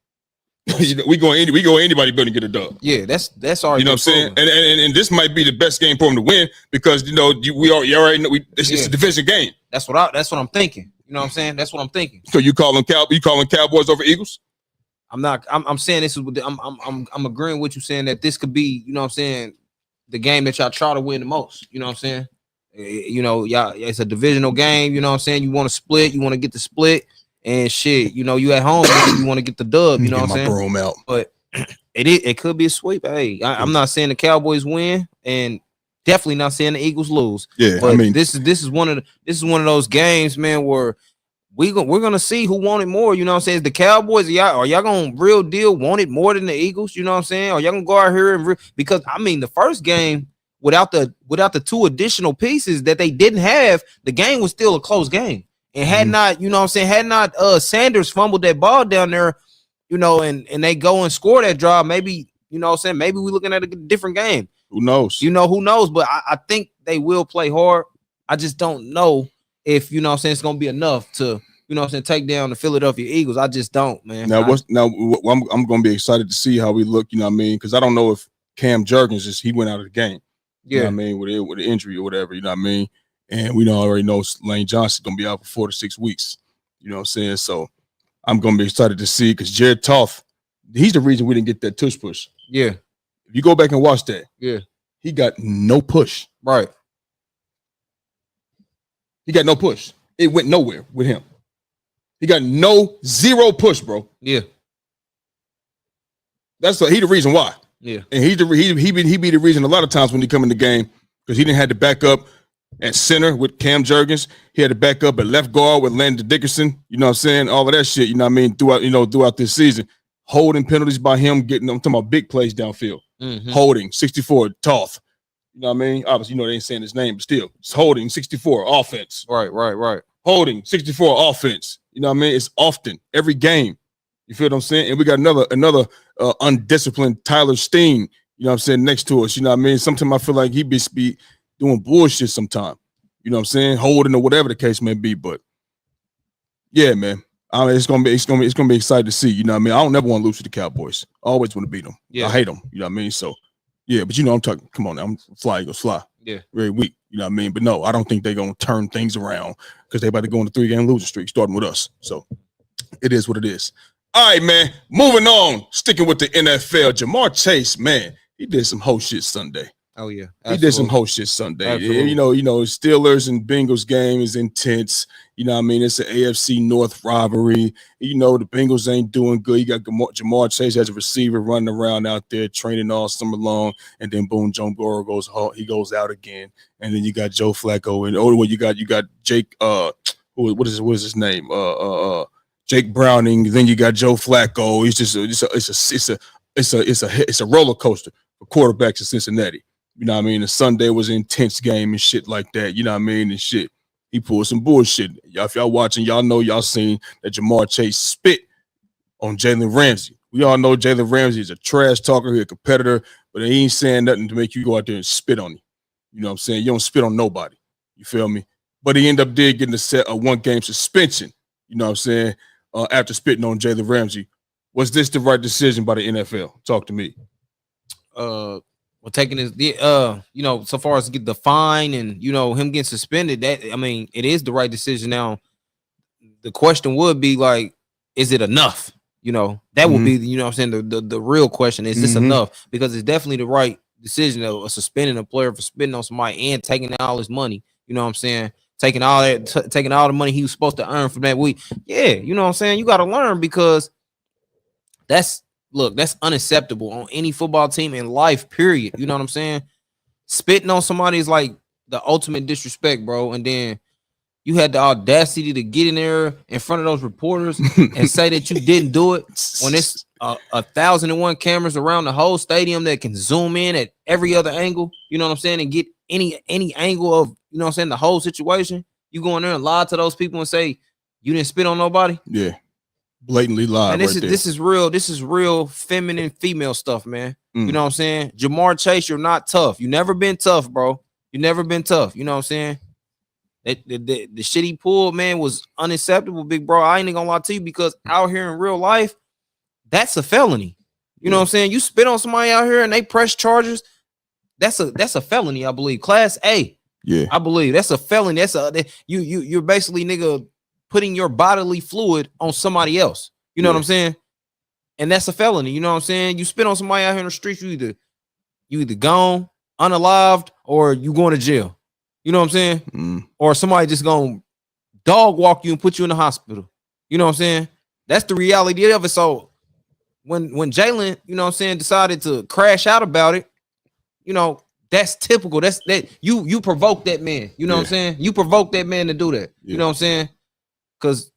we go anybody better get a dub. Yeah, that's already. You know what I'm saying? And this might be the best game for them to win because you already know it's a division game. That's what I'm thinking. You know what I'm saying? That's what I'm thinking. So you calling Cowboys over Eagles? I'm saying this is what I'm agreeing with you saying that this could be, you know what I'm saying, the game that y'all try to win the most. You know what I'm saying? Y'all, it's a divisional game, you know what I'm saying? You want to split, you want to get the split and shit, you at home, you want to get the dub, you know what I'm saying? Broom out. But it could be a sweep. Hey, I'm not saying the Cowboys win and definitely not saying the Eagles lose. Yeah, but this is one of those games, man, where we're gonna see who wanted more. You know what I'm saying? Is the Cowboys, are y'all gonna real deal want it more than the Eagles? You know what I'm saying? Are y'all gonna go out here and because the first game without the 2 additional pieces that they didn't have, the game was still a close game. And had not, you know what I'm saying, had not Sanders fumbled that ball down there, and they go and score that drive, maybe, you know what I'm saying, maybe we're looking at a different game. Who knows? Who knows? But I think they will play hard. I just don't know if, you know what I'm saying, it's gonna be enough to, you know what I'm saying, take down the Philadelphia Eagles. I just don't, man. I'm going to be excited to see how we look, you know what I mean? Because I don't know if Cam Jurgens he went out of the game. You know what I mean? With an injury or whatever, you know what I mean? And we already know Lane Johnson's going to be out for 4 to 6 weeks. You know what I'm saying? So I'm going to be excited to see because Jared Toth, he's the reason we didn't get that tush push. Yeah. If you go back and watch that, he got no push. Right. He got no push. It went nowhere with him. He got 0 push, bro. Yeah. That's he the reason why. Yeah. And he be the reason a lot of times when he come in the game because he didn't have to back up at center with Cam Jurgens. He had to back up at left guard with Landon Dickerson. You know what I'm saying? All of that shit, you know what I mean, throughout this season. Holding penalties by him, I'm talking about big plays downfield. Holding 64, Toth. You know what I mean? Obviously, they ain't saying his name, but still, it's holding 64 offense. Right. Holding 64 offense. You know what I mean? It's often every game. You feel what I'm saying? And we got another undisciplined Tyler Steen. You know what I'm saying? Next to us. You know what I mean? Sometimes I feel like he be doing bullshit sometime. You know what I'm saying? Holding or whatever the case may be. But yeah, man. I mean, it's gonna be exciting to see. You know what I mean? I don't never want to lose to the Cowboys. I always want to beat them. Yeah. I hate them. You know what I mean? So yeah, but I'm talking. Come on now, I'm fly. Eagles fly. Yeah, very weak. You know what I mean? But no, I don't think they're gonna turn things around because they about to go on the 3-game losing streak, starting with us. So it is what it is. All right, man. Moving on. Sticking with the NFL, Jamar Chase, man, he did some whole shit Sunday. Oh yeah, he did some whole shit Sunday. Absolutely. You know, Steelers and Bengals game is intense. You know what I mean? It's an AFC North rivalry. You know, the Bengals ain't doing good. You got Jamar Chase as a receiver running around out there training all summer long, and then boom, Joe Burrow goes out again. And then you got Joe Flacco, and you got Jake what is his name? Jake Browning. Then you got Joe Flacco. It's a roller coaster for quarterbacks in Cincinnati. You know what I mean? The Sunday was an intense game and shit like that. You know what I mean? And shit. He pulled some bullshit. Y'all, if y'all watching, y'all know y'all seen that Jamar Chase spit on Jalen Ramsey. We all know Jalen Ramsey is a trash talker, he's a competitor, but he ain't saying nothing to make you go out there and spit on him. You know what I'm saying? You don't spit on nobody. You feel me? But he ended up getting a one-game suspension, you know what I'm saying, after spitting on Jalen Ramsey. Was this the right decision by the NFL? Talk to me. Well, taking his, you know, so far as get the fine and, you know, him getting suspended, that, I mean, it is the right decision. Now, the question would be like, is it enough? You know, that would be, you know what I'm saying, the real question. Is this enough? Because it's definitely the right decision of suspending a player for spitting on somebody and taking all his money. You know what I'm saying? Taking all that, taking all the money he was supposed to earn from that week. Yeah, you know what I'm saying? You got to learn, because that's unacceptable on any football team in life, period. You know what I'm saying? Spitting on somebody is like the ultimate disrespect, bro. And then you had the audacity to get in there in front of those reporters and say that you didn't do it when it's 1,001 cameras around the whole stadium that can zoom in at every other angle. You know what I'm saying? And get any angle of, you know what I'm saying, the whole situation. You go in there and lie to those people and say you didn't spit on nobody. Yeah. Blatantly lie. And this is real feminine female stuff, man. You know what I'm saying? Jamar Chase, you're not tough. You never been tough, bro. You never been tough. You know what I'm saying? The shit he pulled, man, was unacceptable, big bro. I ain't gonna lie to you, because out here in real life, that's a felony. You know what I'm saying? You spit on somebody out here and they press charges. That's a felony, I believe. Class A. Yeah, I believe that's a felony. You're basically, nigga, putting your bodily fluid on somebody else. You know what I'm saying? And that's a felony. You know what I'm saying? You spit on somebody out here in the streets, you either gone, unalived, or you going to jail. You know what I'm saying? Or somebody just gonna dog walk you and put you in the hospital. You know what I'm saying? That's the reality of it. So when Jalen, you know what I'm saying, decided to crash out about it, you know, that's typical. That you provoked that man. You know what I'm saying? You provoked that man to do that. You know what I'm saying? Because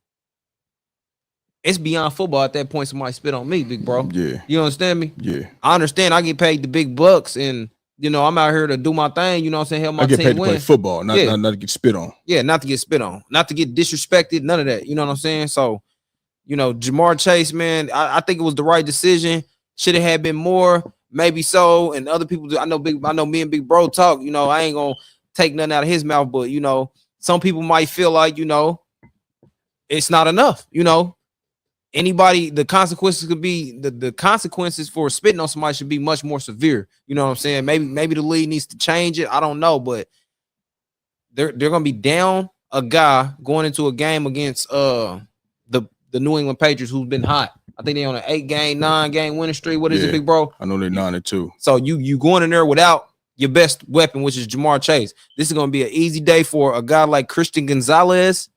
it's beyond football at that point. Somebody spit on me, big bro. Yeah. You understand me? Yeah. I understand. I get paid the big bucks, and you know, I'm out here to do my thing. You know what I'm saying? Help my team win. I get paid to play football, not to get spit on. Yeah, not to get spit on, not to get disrespected, none of that. You know what I'm saying? So, you know, Jamar Chase, man, I think it was the right decision. Should have had been more, maybe so. And other people, I know me and Big Bro talk. You know, I ain't gonna take nothing out of his mouth, but you know, some people might feel like, you know, it's not enough. You know, the consequences could be the consequences for spitting on somebody should be much more severe. You know what I'm saying? Maybe the league needs to change it. I don't know, but they're gonna be down a guy going into a game against the New England Patriots, who's been hot. I think they on an 9-game winning streak. What is it, big bro? I know they're 9-2. So you going in there without your best weapon, which is Jamar Chase. This is gonna be an easy day for a guy like Christian Gonzalez.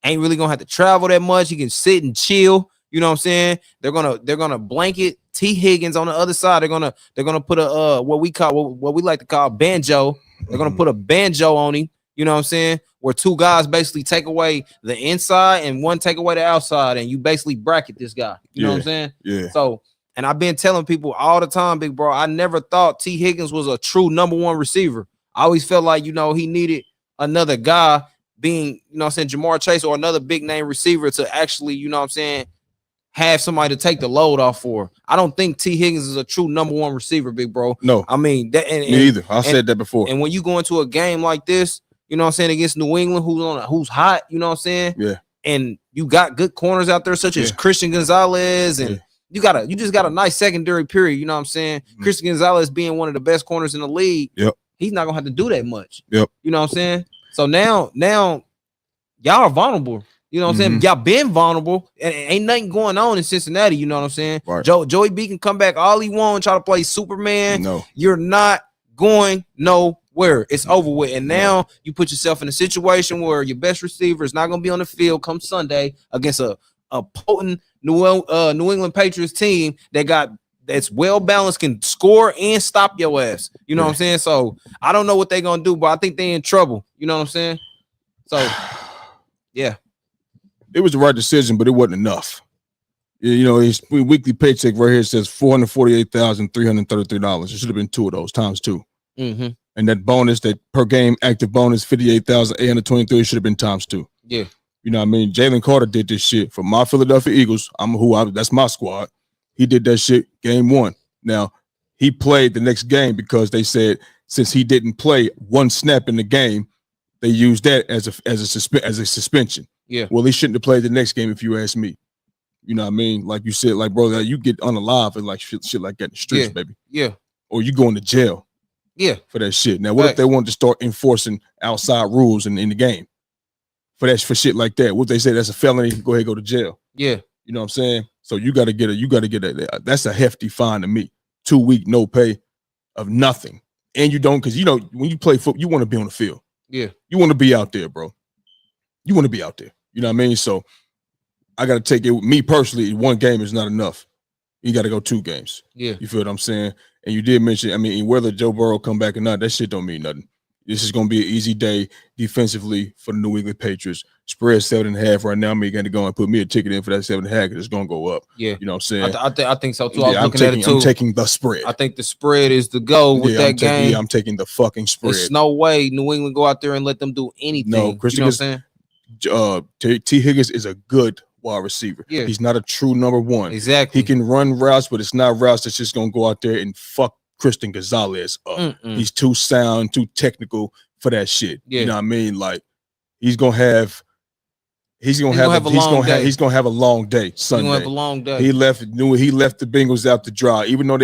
Ain't really gonna have to travel that much. He can sit and chill. You know what I'm saying? They're gonna blanket T. Higgins on the other side. They're gonna put a what we like to call banjo. They're gonna put a banjo on him. You know what I'm saying? Where two guys basically take away the inside and one take away the outside, and you basically bracket this guy. You know what I'm saying? Yeah. So, and I've been telling people all the time, big bro, I never thought T. Higgins was a true number one receiver. I always felt like, you know, he needed another guy being, you know what I'm saying, Jamar Chase or another big name receiver to actually, you know what I'm saying, have somebody to take the load off for. I don't think T. Higgins is a true number one receiver, big bro. No. I mean, that, me either. I said that before. And when you go into a game like this, you know what I'm saying, against New England, who's hot, you know what I'm saying? Yeah. And you got good corners out there, such as Christian Gonzalez, and you just got a nice secondary period, you know what I'm saying? Christian Gonzalez being one of the best corners in the league. Yep. He's not gonna have to do that much. Yep. You know what I'm saying? So now y'all are vulnerable. You know what I'm saying? Y'all been vulnerable, and ain't nothing going on in Cincinnati. You know what I'm saying? Right. Joey B can come back all he wants, try to play Superman. No, you're not going nowhere. It's over with. And now you put yourself in a situation where your best receiver is not going to be on the field come Sunday against a potent New England Patriots team that's well balanced, can score and stop your ass. You know what I'm saying? So I don't know what they're gonna do, but I think they're in trouble. You know what I'm saying? So yeah, it was the right decision, but it wasn't enough. You know, his weekly paycheck right here says $448,333. It should have been 2 of those times 2. Mm-hmm. And that bonus, that per game active bonus, 58,823, should have been times 2. Yeah. You know what I mean? Jalen Carter did this shit for my Philadelphia Eagles. That's my squad. He did that shit game 1. Now, he played the next game because they said since he didn't play one snap in the game, they used that as a suspension. Yeah. Well, he shouldn't have played the next game if you ask me. You know what I mean? Like you said, like, bro, you get unalive and like shit like that in the streets, baby. Yeah. Or you going to jail. Yeah. For that shit. Now, what if they wanted to start enforcing outside rules in the game? For shit like that. What if they say that's a felony? Go ahead, go to jail. Yeah. You know what I'm saying? So you got to get that's a hefty fine to me. 2 week no pay of nothing. And you don't, because you know, when you play football, you want to be on the field. Yeah. You want to be out there, bro. You want to be out there. You know what I mean? So I got to take it. Me personally, 1 game is not enough. You got to go 2 games. Yeah. You feel what I'm saying? And you did mention, I mean, whether Joe Burrow come back or not, that shit don't mean nothing. This is going to be an easy day defensively for the New England Patriots. Spread 7.5 right now. I'm going to go and put me a ticket in for that 7.5 because it's going to go up. Yeah. You know what I'm saying? I think so too. Yeah, I'm taking the spread. I think the spread is the go with that game. Yeah, I'm taking the fucking spread. There's no way New England go out there and let them do anything. No, Chris, you know what I'm saying? T. Higgins is a good wide receiver. Yeah. He's not a true number 1. Exactly. He can run routes, but it's not routes that's just going to go out there and fuck Christian Gonzalez up. He's too sound, too technical for that shit. Yeah. You know what I mean? Like he's gonna have a long day Sunday. He's gonna have a long day. He left the Bengals out to dry. Even though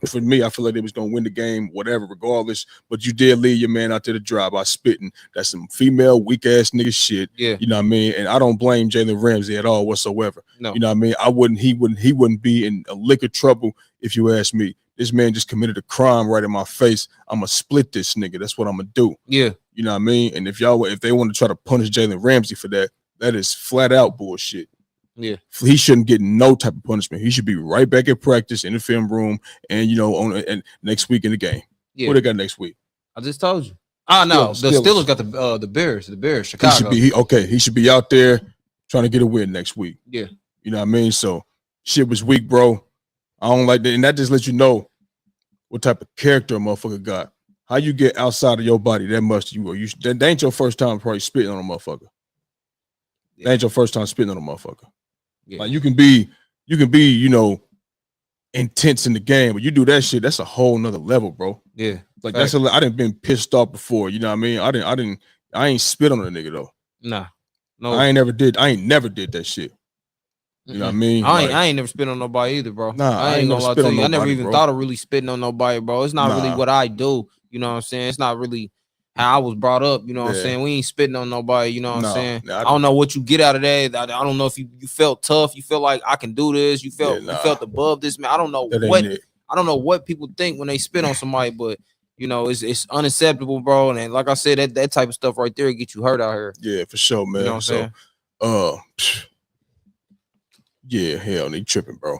for me, I feel like they was gonna win the game, whatever, regardless. But you did leave your man out to the dry by spitting. That's some female weak ass nigga shit. Yeah. You know what I mean? And I don't blame Jalen Ramsey at all whatsoever. No. You know what I mean? He wouldn't be in a lick of trouble if you ask me. This man just committed a crime right in my face. I'm going to split this nigga. That's what I'm going to do. Yeah. You know what I mean? And if they want to try to punish Jalen Ramsey for that, that is flat out bullshit. Yeah. He shouldn't get no type of punishment. He should be right back at practice in the film room and, you know, and next week in the game. Yeah. What they got next week? I just told you. No. The Steelers got the Bears. The Bears, Chicago. He should be out there trying to get a win next week. Yeah. You know what I mean? So shit was weak, bro. I don't like that. And that just lets you know what type of character a motherfucker got. How you get outside of your body that much? That ain't your first time probably spitting on a motherfucker. Yeah. That ain't your first time spitting on a motherfucker. Yeah. Like you can be, you know, intense in the game, but you do that shit, that's a whole nother level, bro. Yeah. Like I didn't been pissed off before. You know what I mean? I ain't spit on a nigga though. Nah. No. I ain't never did that shit. You know what I mean? I ain't never spit on nobody either, bro. Nah, I ain't gonna lie to you. I never even thought of really spitting on nobody, bro. It's not really what I do. You know what I'm saying? It's not really how I was brought up. You know what I'm saying? We ain't spitting on nobody. You know what I'm saying? I don't know what you get out of that. I don't know if you felt tough. You feel like I can do this. You felt above this, man. I don't know what people think when they spit on somebody, but you know, it's unacceptable, bro. And like I said, that type of stuff right there get you hurt out here. Yeah, for sure, man. You know what I'm saying? Yeah, hell, they tripping, bro.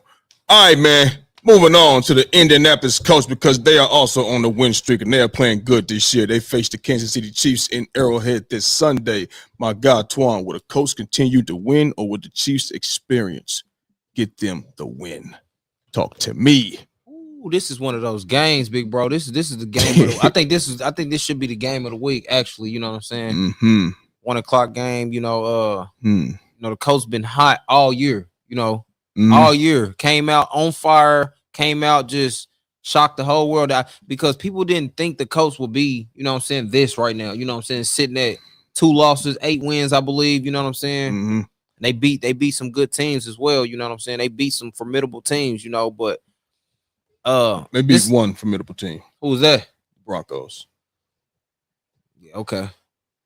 All right, man. Moving on to the Indianapolis Colts because they are also on the win streak and they are playing good this year. They face the Kansas City Chiefs in Arrowhead this Sunday. My God, Twan, will the Colts continue to win or will the Chiefs experience get them the win? Talk to me. Ooh, this is one of those games, big bro. This is the game. I think this should be the game of the week. Actually, you know what I'm saying? Mm-hmm. 1 o'clock game. You know, you know the Colts been hot all year. You know, all year came out on fire. Came out just shocked the whole world out because people didn't think the Colts would be, you know what I'm saying, this right now. You know what I'm saying? Sitting at 2 losses, 8 wins, I believe. You know what I'm saying? Mm-hmm. They beat some good teams as well. You know what I'm saying? They beat some formidable teams, you know, but they beat one formidable team. Who was that? Broncos. Yeah, okay.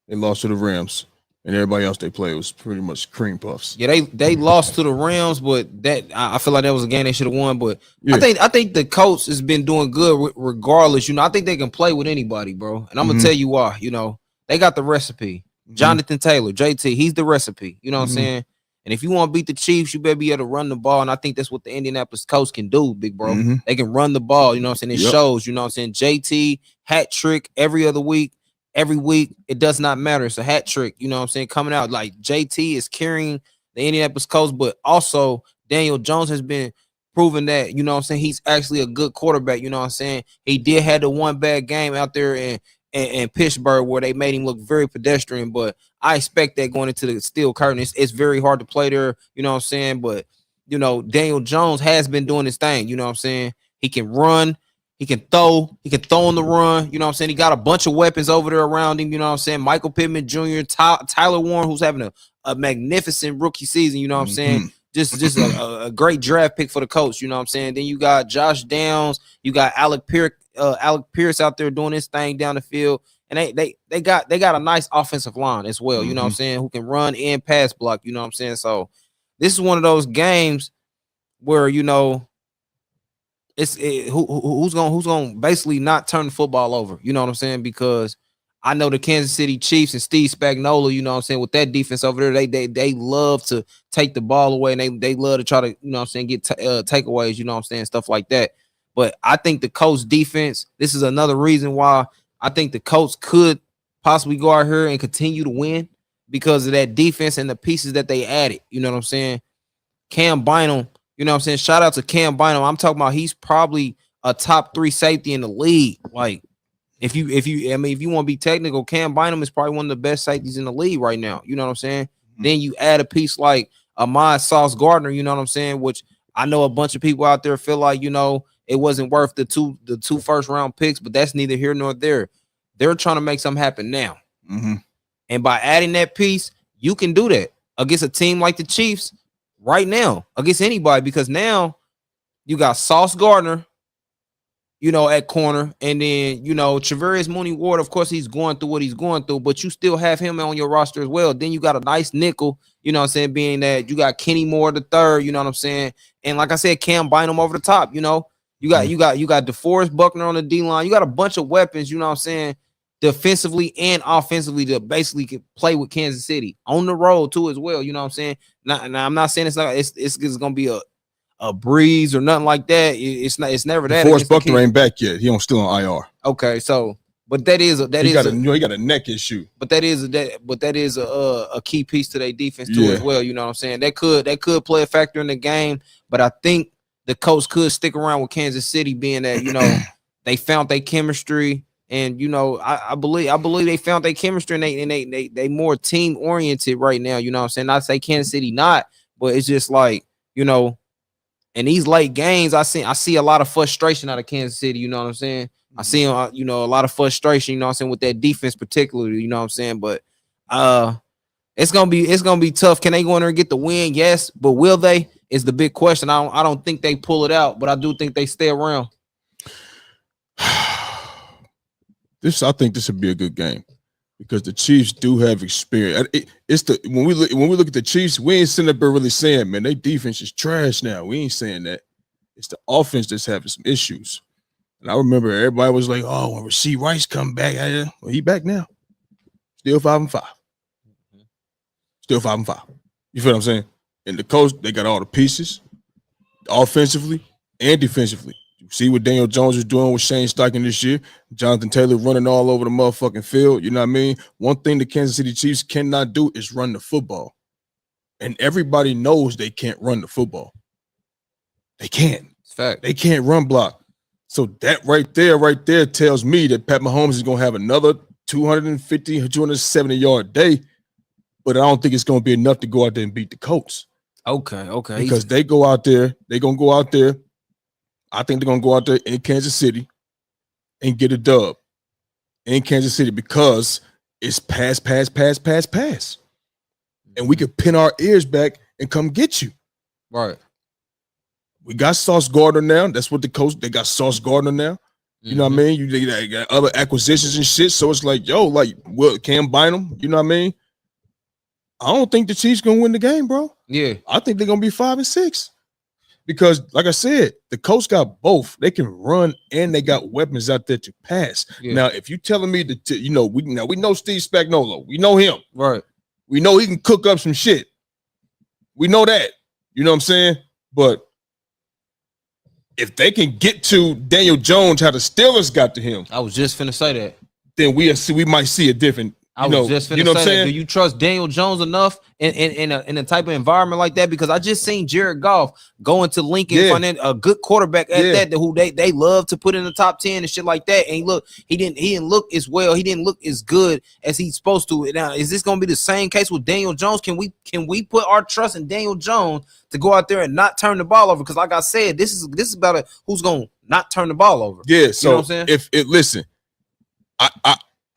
They lost to the Rams. and everybody else they played was pretty much cream puffs. Yeah, they lost to the Rams, but that I feel like that was a game they should have won. But Yeah. I think the Colts has been doing good regardless. I think they can play with anybody, bro. And I'm gonna tell you why. They got the recipe. Jonathan Taylor, JT, he's the recipe. You know what I'm saying? And if you want to beat the Chiefs, you better be able to run the ball. And I think that's what the Indianapolis Colts can do, big bro. They can run the ball. You know what I'm saying? It shows. You know what I'm saying? JT hat trick every other week. Every week, it does not matter. It's a hat trick. You know what I'm saying? Coming out like JT is carrying the Indianapolis Colts, but also Daniel Jones has been proven that, you know what I'm saying, he's actually a good quarterback. You know what I'm saying? He did have the one bad game out there in Pittsburgh where they made him look very pedestrian, but I expect that going into the steel curtain. It's very hard to play there. You know what I'm saying? But, Daniel Jones has been doing his thing. You know what I'm saying? He can run. He can throw on the run. You know what I'm saying? He got a bunch of weapons over there around him. You know what I'm saying? Michael Pittman Jr., Tyler Warren, who's having a magnificent rookie season. You know what I'm saying? Just a great draft pick for the Colts. You know what I'm saying? Then you got Josh Downs. You got Alec Pierce out there doing his thing down the field. And they got a nice offensive line as well. You know what I'm saying? Who can run and pass block. You know what I'm saying? So this is one of those games where, who's gonna basically not turn the football over. You know what I'm saying? Because I know the Kansas City Chiefs and Steve Spagnuolo, you know what I'm saying, with that defense over there, they love to take the ball away, and they love to try to, you know what I'm saying, get takeaways, you know what I'm saying, stuff like that. But I think the Colts defense, this is another reason why I think the Colts could possibly go out here and continue to win because of that defense and the pieces that they added. You know what I'm saying? Cam Bynum, you know what I'm saying? Shout out to Cam Bynum. I'm talking about he's probably a top 3 safety in the league. Like, if you want to be technical, Cam Bynum is probably one of the best safeties in the league right now. You know what I'm saying? Then you add a piece like Ahmad Sauce Gardner, you know what I'm saying? Which I know a bunch of people out there feel like, it wasn't worth the two first round picks, but that's neither here nor there. They're trying to make something happen now. And by adding that piece, you can do that against a team like the Chiefs right now, against anybody, because now you got Sauce Gardner, at corner, and then, Travarius Mooney Ward, of course, he's going through what he's going through, but you still have him on your roster as well. Then you got a nice nickel, you know what I'm saying, being that you got Kenny Moore the third, you know what I'm saying, and like I said, Cam Bynum over the top, you got DeForest Buckner on the D line. You got a bunch of weapons, you know what I'm saying, defensively and offensively to basically play with Kansas City on the road too as well. You know what I'm saying? Now I'm not saying it's gonna be a breeze or nothing like that. It's never that. DeForest Buckner ain't back yet. He still on IR. Okay, so but he got a neck issue. But that is a key piece to their defense too as well. You know what I'm saying? That could play a factor in the game, but I think the Colts could stick around with Kansas City, being that they found their chemistry. And I believe they found their chemistry, and they more team oriented right now. You know what I'm saying? Not to say Kansas City not, but it's just like, in these late games, I see a lot of frustration out of Kansas City. You know what I'm saying? I see a lot of frustration. You know what I'm saying, with that defense particularly. You know what I'm saying? But it's gonna be tough. Can they go in there and get the win? Yes, but will they? Is the big question. I don't think they pull it out, but I do think they stay around. I think this would be a good game because the Chiefs do have experience. When we look at the Chiefs, we ain't sitting up there really saying, man, their defense is trash now. We ain't saying that. It's the offense that's having some issues. And I remember everybody was like, "Oh, when Rasheed Rice come back, well, he back now, still 5-5, still 5-5." You feel what I'm saying? And the coach, they got all the pieces, offensively and defensively. See what Daniel Jones is doing with Shane Steichen this year. Jonathan Taylor running all over the motherfucking field. You know what I mean? One thing the Kansas City Chiefs cannot do is run the football. And everybody knows they can't run the football. They can't. It's fact. They can't run block. So that right there tells me that Pat Mahomes is going to have another 250, 270-yard day. But I don't think it's going to be enough to go out there and beat the Colts. Okay. Because they're going to go out there. I think they're going to go out there in Kansas City and get a dub in Kansas City because it's pass. And we could pin our ears back and come get you. Right. We got Sauce Gardner now. That's what they got Sauce Gardner now. You know what I mean? They got other acquisitions and shit. So it's like, Cam Bynum, you know what I mean? I don't think the Chiefs gonna win the game, bro. Yeah, I think they're gonna be 5-6 because, like I said, the Colts got both. They can run and they got weapons out there to pass. Yeah. Now, if you're telling me that, we know Steve Spagnuolo, we know him, right. we know he can cook up some shit. We know that. You know what I'm saying? But if they can get to Daniel Jones, how the Steelers got to him, I was just finna say that. then we might see a different. I was just finna what I'm say that. saying? Do you trust Daniel Jones enough in a type of environment like that? Because I just seen Jared Goff go into Lincoln, finding a good quarterback at that who they love to put in the top 10 and shit like that. And look, he didn't look as well. He didn't look as good as he's supposed to. Now, is this gonna be the same case with Daniel Jones? Can we put our trust in Daniel Jones to go out there and not turn the ball over? Because like I said, this is about who's gonna not turn the ball over. Yeah. So you know what I'm saying? Listen,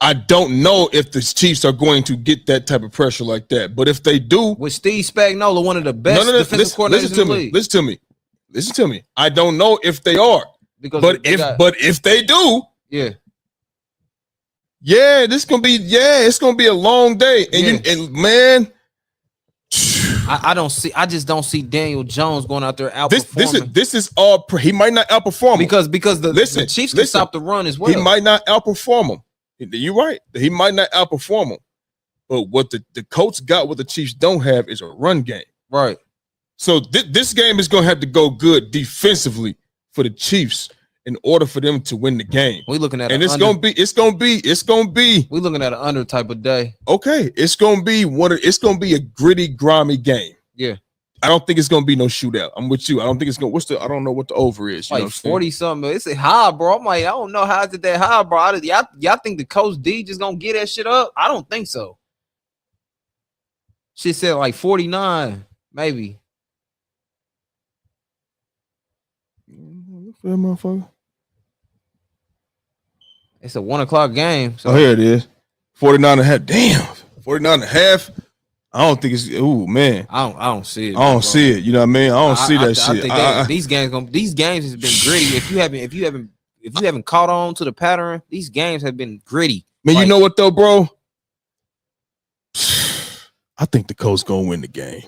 I don't know if the Chiefs are going to get that type of pressure like that, but if they do, with Steve Spagnuolo, one of the best defensive coordinators in the league. Listen to me. I don't know if they are, but if they do, it's gonna be a long day, and I just don't see Daniel Jones going out there outperforming. This is all. He might not outperform because the Chiefs can stop the run as well. He might not outperform him. You're right. He might not outperform them. But what the Colts got, what the Chiefs don't have, is a run game. Right. So this game is going to have to go good defensively for the Chiefs in order for them to win the game. We're looking at it's going to be. We're looking at an under type of day. Okay, it's going to be a gritty, grimy game. Yeah. I don't think it's gonna be no shootout. I'm with you. I don't think it's gonna. I don't know what the over is. Like 40 something. It's a high, bro. I'm like, I don't know how is it that high, bro. Y'all think the Coach D just gonna get that shit up? I don't think so. She said like 49, maybe. Fair motherfucker. It's a 1:00 game. So. Oh, here it is. 49.5. Damn. 49.5. I don't think it's. Ooh, man. I don't see it. I don't see it. You know what I mean? I don't see that shit. I think these games has been gritty. If you haven't caught on to the pattern, these games have been gritty. Man, you know what though, bro? I think the Colts gonna win the game.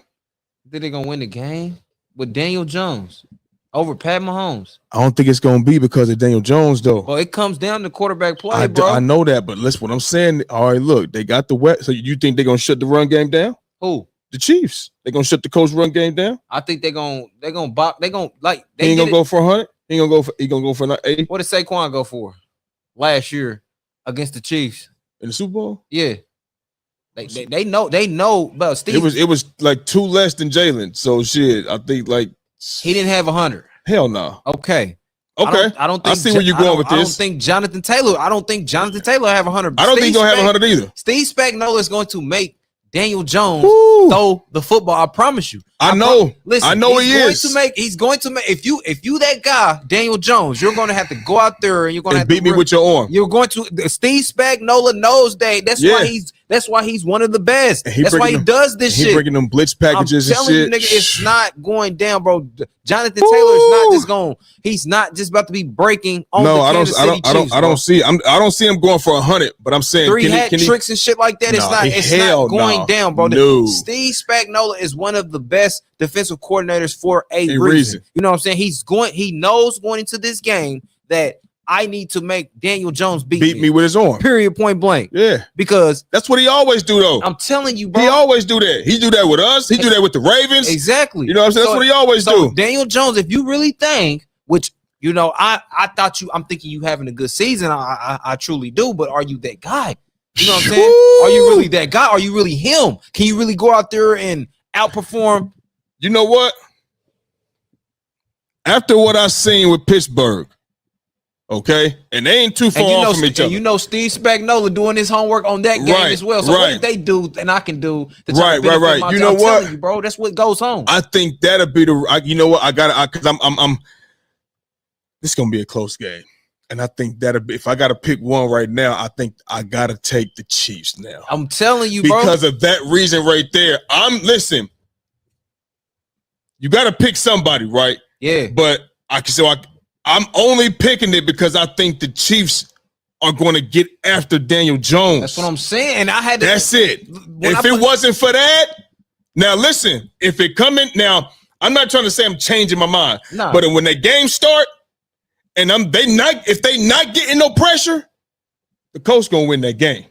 Think they're gonna win the game with Daniel Jones over Pat Mahomes? I don't think it's gonna be because of Daniel Jones though. Well, it comes down to quarterback play, bro. I know that, but listen, what I'm saying. All right, look, they got the wet. So you think they're gonna shut the run game down? Who? The Chiefs. They're gonna shut the Colts run game down. I think they're gonna box. They're gonna like. He ain't gonna go for 100. He gonna go for 80. What did Saquon go for last year against the Chiefs in the Super Bowl? Yeah. They know about Steve. It was like 2 less than Jalen. So shit, I think like he didn't have 100. Hell no. Okay. I don't think I see where you're going with this. I don't think Jonathan Taylor have 100. I don't think he's gonna have 100 either. Steve Spagnuolo is going to make Daniel Jones throw the football. I promise you. I know. Listen, I know he is. He's going to make if you that guy, Daniel Jones, you're going to have to go out there and you're going to have beat me with your arm. You're going to. Steve Spagnuolo knows that. That's why he's one of the best. That's why he does this shit. He bringing them blitz packages and shit. I'm telling you, nigga, it's not going down, bro. Jonathan Taylor is not just going. He's not just about to be breaking on the Kansas City Chiefs. I don't see him going for 100. But I'm saying 3 hat tricks and shit like that. It's not going down, bro. No. Steve Spagnuolo is one of the best defensive coordinators for a reason. You know what I'm saying? He knows going into this game that I need to make Daniel Jones beat me with his arm. Period. Point blank. Yeah. Because that's what he always do, though. I'm telling you, bro. He always do that. He do that with us. He do that with the Ravens. Exactly. You know what I'm saying? That's what he always do. Daniel Jones, if you really think, which I thought I'm thinking you having a good season. I truly do, but are you that guy? You know what I'm saying? Are you really that guy? Are you really him? Can you really go out there and outperform? You know what? After what I seen with Pittsburgh, okay, and they ain't too far off from each other. You know, Steve Spagnuolo doing his homework on that game as well. So what did they do, and I can do to try to benefit my You know I'm what, telling you, bro? That's what goes on. I think that'll be the. You know what? I got to because I'm. This is gonna be a close game, and I think that'll be. If I got to pick one right now, I think I got to take the Chiefs now. I'm telling you, bro, because of that reason right there. Listen. You got to pick somebody, right? Yeah, but I'm only picking it because I think the Chiefs are going to get after Daniel Jones. That's what I'm saying. I had to. That's it. If it wasn't for that, now listen. If it coming now, I'm not trying to say I'm changing my mind. No. But when the game start, and if they not getting no pressure, the Colts gonna win that game.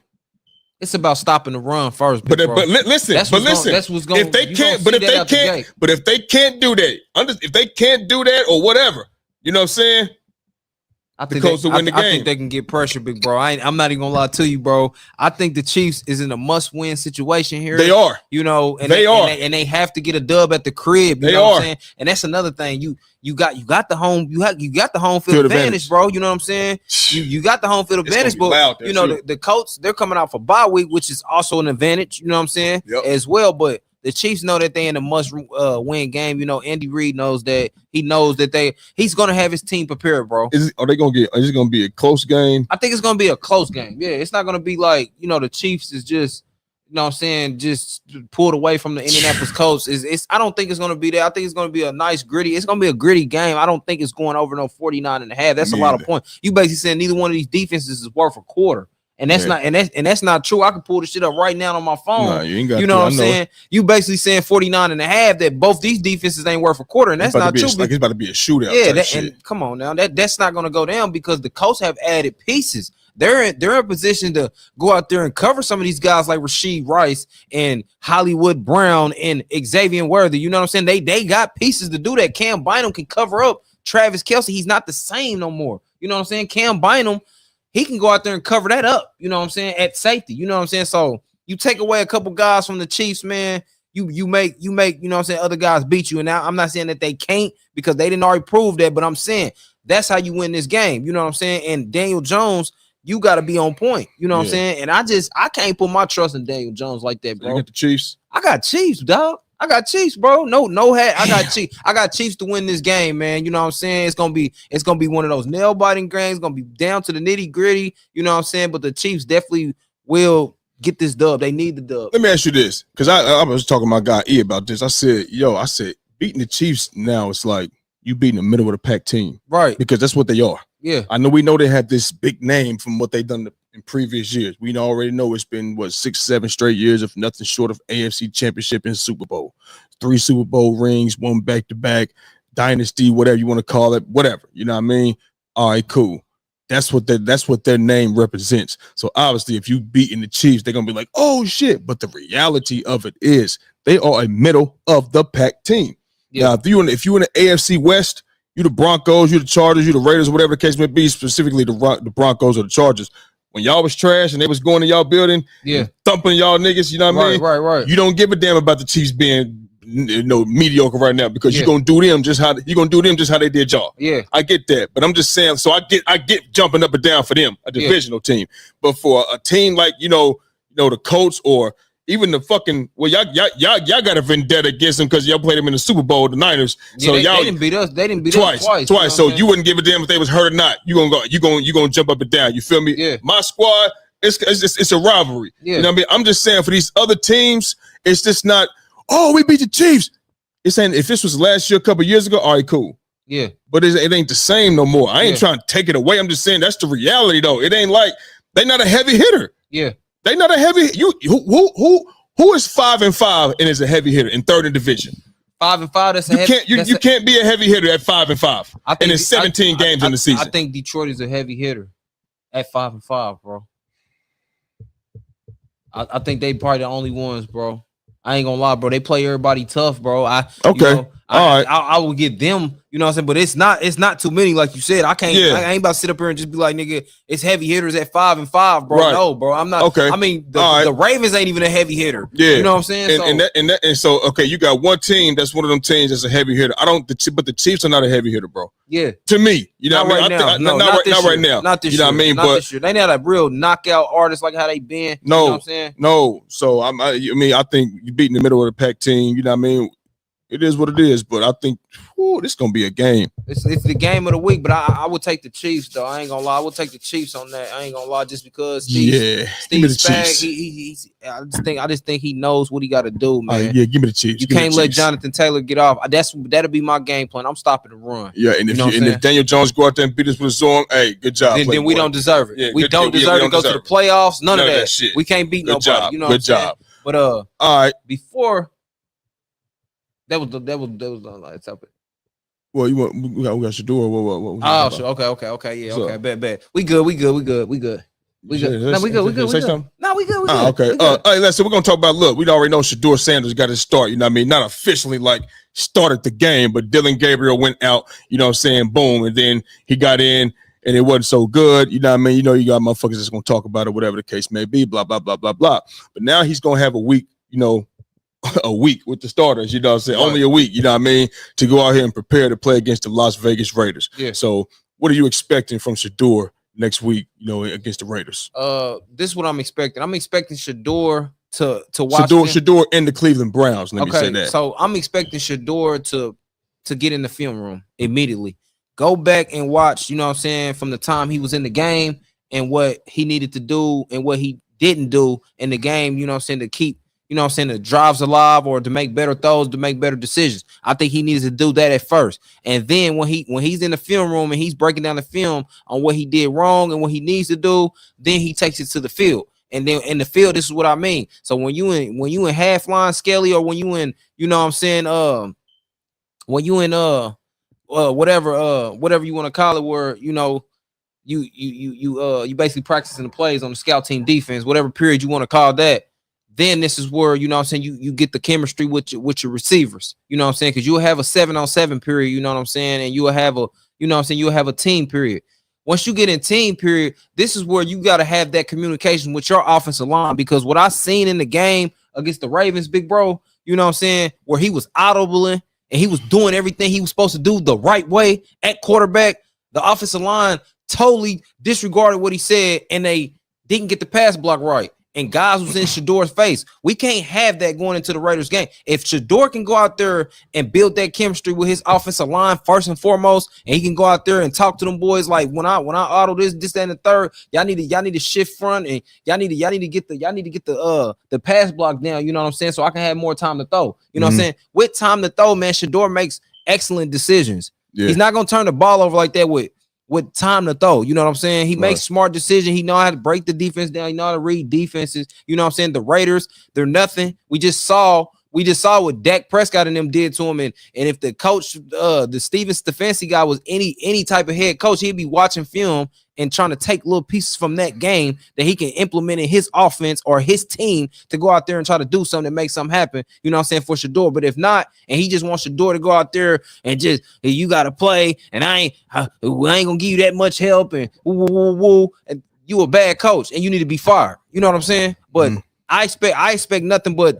It's about stopping the run first. But listen. That's what's going. If they can't, but if they can't do that, if they can't do that or whatever, you know what I'm saying? I think I think they can get pressure, big bro. I'm not even gonna lie to you, bro. I think the Chiefs is in a must-win situation here. They are, you know, and they have to get a dub at the crib. You know what I'm saying? And that's another thing. You got the home field advantage, bro. You know what I'm saying? You got the home field advantage, but you know the Colts, they're coming out for bye week, which is also an advantage. You know what I'm saying? As well, but the Chiefs know that they in a must-win game. You know, Andy Reid knows that. He knows that he's gonna have his team prepared, bro. Is it gonna be a close game? I think it's gonna be a close game. Yeah, it's not gonna be like, you know, the Chiefs is just, you know what I'm saying, just pulled away from the Indianapolis Colts. I don't think it's gonna be there. I think it's gonna be a nice gritty. It's gonna be a gritty game. I don't think it's going over no 49.5. That's a lot of points. You basically saying neither one of these defenses is worth a quarter. And that's not true. I can pull the shit up right now on my phone. Nah, you ain't got know what I'm saying? You basically saying 49.5 that both these defenses ain't worth a quarter, and that's not true. It's about to be a shootout. Yeah, and come on now, that's not gonna go down because the Colts have added pieces. They're in position to go out there and cover some of these guys like Rashee Rice and Hollywood Brown and Xavier Worthy. You know what I'm saying? They got pieces to do that. Cam Bynum can cover up Travis Kelce. He's not the same no more. You know what I'm saying? Cam Bynum, he can go out there and cover that up, you know what I'm saying, at safety. You know what I'm saying? So you take away a couple guys from the Chiefs, man. You make, you know what I'm saying, other guys beat you. And now I'm not saying that they can't because they didn't already prove that, but I'm saying that's how you win this game. You know what I'm saying? And Daniel Jones, you got to be on point. You know what I'm saying? And I can't put my trust in Daniel Jones like that, bro. You got the Chiefs? I got Chiefs, dog. I got Chiefs, bro. No hat. I got Chiefs. I got Chiefs to win this game, man. You know what I'm saying? It's gonna be one of those nail biting games. It's gonna be down to the nitty gritty. You know what I'm saying? But the Chiefs definitely will get this dub. They need the dub. Let me ask you this, because I was talking to my guy E about this. I said, beating the Chiefs now, it's like you beating the middle of the pack team, right? Because that's what they are. Yeah, we know they had this big name from what they've done in previous years. We already know it's been 6-7 straight years of nothing short of AFC Championship and Super Bowl, 3 Super Bowl rings, 1 back-to-back, dynasty, whatever you want to call it, whatever. You know what I mean? All right, cool. That's what their name represents. So obviously, if you beating the Chiefs, they're gonna be like, oh shit. But the reality of it is they are a middle of the pack team. Yeah. Now, if you in the AFC West, you the Broncos, you the Chargers, you the Raiders, whatever the case may be, specifically the Broncos or the Chargers. When y'all was trash and they was going to y'all building, thumping y'all niggas, you know what I mean? Right. You don't give a damn about the Chiefs being mediocre right now because you're gonna do them just how they did y'all. Yeah, I get that, but I'm just saying. So I get jumping up and down for them, a divisional team, but for a team like the Colts or even the fucking y'all got a vendetta against them because y'all played them in the Super Bowl, the Niners. Yeah, so they didn't beat us. They didn't beat us twice. You know so you wouldn't give a damn if they was hurt or not. You gonna jump up and down. You feel me? Yeah. My squad, it's a rivalry. Yeah. You know what I mean? I'm just saying for these other teams, it's just not. Oh, we beat the Chiefs. It's saying if this was last year, a couple years ago, all right, cool. Yeah. But it ain't the same no more. I ain't trying to take it away. I'm just saying that's the reality though. It ain't like they not a heavy hitter. Yeah. They not a heavy. Who is 5-5 and is a heavy hitter in third in division? 5-5. That's you can't be a heavy hitter at 5-5. And it's 17 games in the season. I think Detroit is a heavy hitter at 5-5, bro. I think they probably the only ones, bro. I ain't gonna lie, bro. They play everybody tough, bro. All right. I will get them, you know what I'm saying? But it's not too many, like you said. I ain't about to sit up here and just be like, nigga, it's heavy hitters at 5-5, bro. Right. No, bro. I'm not. Okay. I mean, the Ravens ain't even a heavy hitter. Yeah. You know what I'm saying? And so okay, you got one team that's one of them teams that's a heavy hitter. But the Chiefs are not a heavy hitter, bro. Yeah. To me, you know what I mean? Not right now. Not this year. You know what I mean? Not this year. They not a real knockout artist like how they been. No. You know what I'm saying? No. So I think you beating the middle of the pack team. You know what I mean? It is what it is, but I think this is gonna be a game. It's the game of the week, but I would take the Chiefs though. I ain't gonna lie, I would take the Chiefs on that. I ain't gonna lie, just because Steve Spag, I just think he knows what he got to do, man. Yeah, give me the Chiefs. You can't let Jonathan Taylor get off. That'll be my game plan. I'm stopping the run. Yeah, and if Daniel Jones go out there and beat us with his arm, hey, good job. Then we don't deserve it. Yeah, we don't deserve to go to the playoffs. None of that shit. We can't beat nobody. Job. You know, good job. But all right, before that was the topic. Well, we got Shador. What oh, sure. Okay. Yeah, okay. Bet. We good. No, we good. Say something? No, we good. Okay. All right, listen, we're gonna talk about. Look, we already know Shador Sanders got his start. You know what I mean? Not officially like started the game, but Dylan Gabriel went out. You know what I'm saying? Boom, and then he got in. And it wasn't so good, you know what I mean? You know, you got motherfuckers that's gonna talk about it, whatever the case may be, blah, blah, blah, blah, blah. But now he's gonna have a week, you know, a week with the starters, you know what I'm saying? Right. Only a week, you know what I mean? To go out here and prepare to play against the Las Vegas Raiders. Yeah. So what are you expecting from Shador next week, you know, against the Raiders? This is what I'm expecting. I'm expecting Shador to watch Shador and the Cleveland Browns, let me say that. So I'm expecting Shador to get in the film room immediately. Go back and watch, you know what I'm saying, from the time he was in the game and what he needed to do and what he didn't do in the game, you know what I'm saying, to keep, you know what I'm saying, the drives alive or to make better throws, to make better decisions. I think he needs to do that at first. And then when he's in the film room and he's breaking down the film on what he did wrong and what he needs to do, then he takes it to the field. And then in the field, this is what I mean. So when you in half line Skelly, or when you in, you know what I'm saying, when you in whatever you want to call it, where you know you basically practicing the plays on the scout team defense, whatever period you want to call that, then this is where, you know what I'm saying, you get the chemistry with your receivers, you know what I'm saying, because you'll have a 7-on-7 period, you know what I'm saying, and you'll have a team period. Once you get in team period, this is where you got to have that communication with your offensive line, because what I seen in the game against the Ravens, big bro, you know what I'm saying, where he was audibling and he was doing everything he was supposed to do the right way at quarterback, the offensive line totally disregarded what he said, and they didn't get the pass block right. And guys was in Shador's face. We can't have that going into the Raiders game. If Shador can go out there and build that chemistry with his offensive line first and foremost, and he can go out there and talk to them boys like, when I auto this, that, and the third, y'all need to shift front, and y'all need to get the pass block down. You know what I'm saying? So I can have more time to throw. You know what I'm saying? With time to throw, man, Shador makes excellent decisions. Yeah. He's not gonna turn the ball over like that with time to throw. You know what I'm saying? He makes smart decisions. He know how to break the defense down. He know how to read defenses. You know what I'm saying? The Raiders, they're nothing. We just saw what Dak Prescott and them did to him. And if the coach, the Steven Stefanski guy, was any type of head coach, he'd be watching film and trying to take little pieces from that game that he can implement in his offense or his team to go out there and try to do something to make something happen. You know what I'm saying, for Shador. But if not, and he just wants Shador to go out there and just, hey, you got to play, and I ain't gonna give you that much help, and and you a bad coach and you need to be fired. You know what I'm saying? But I expect nothing but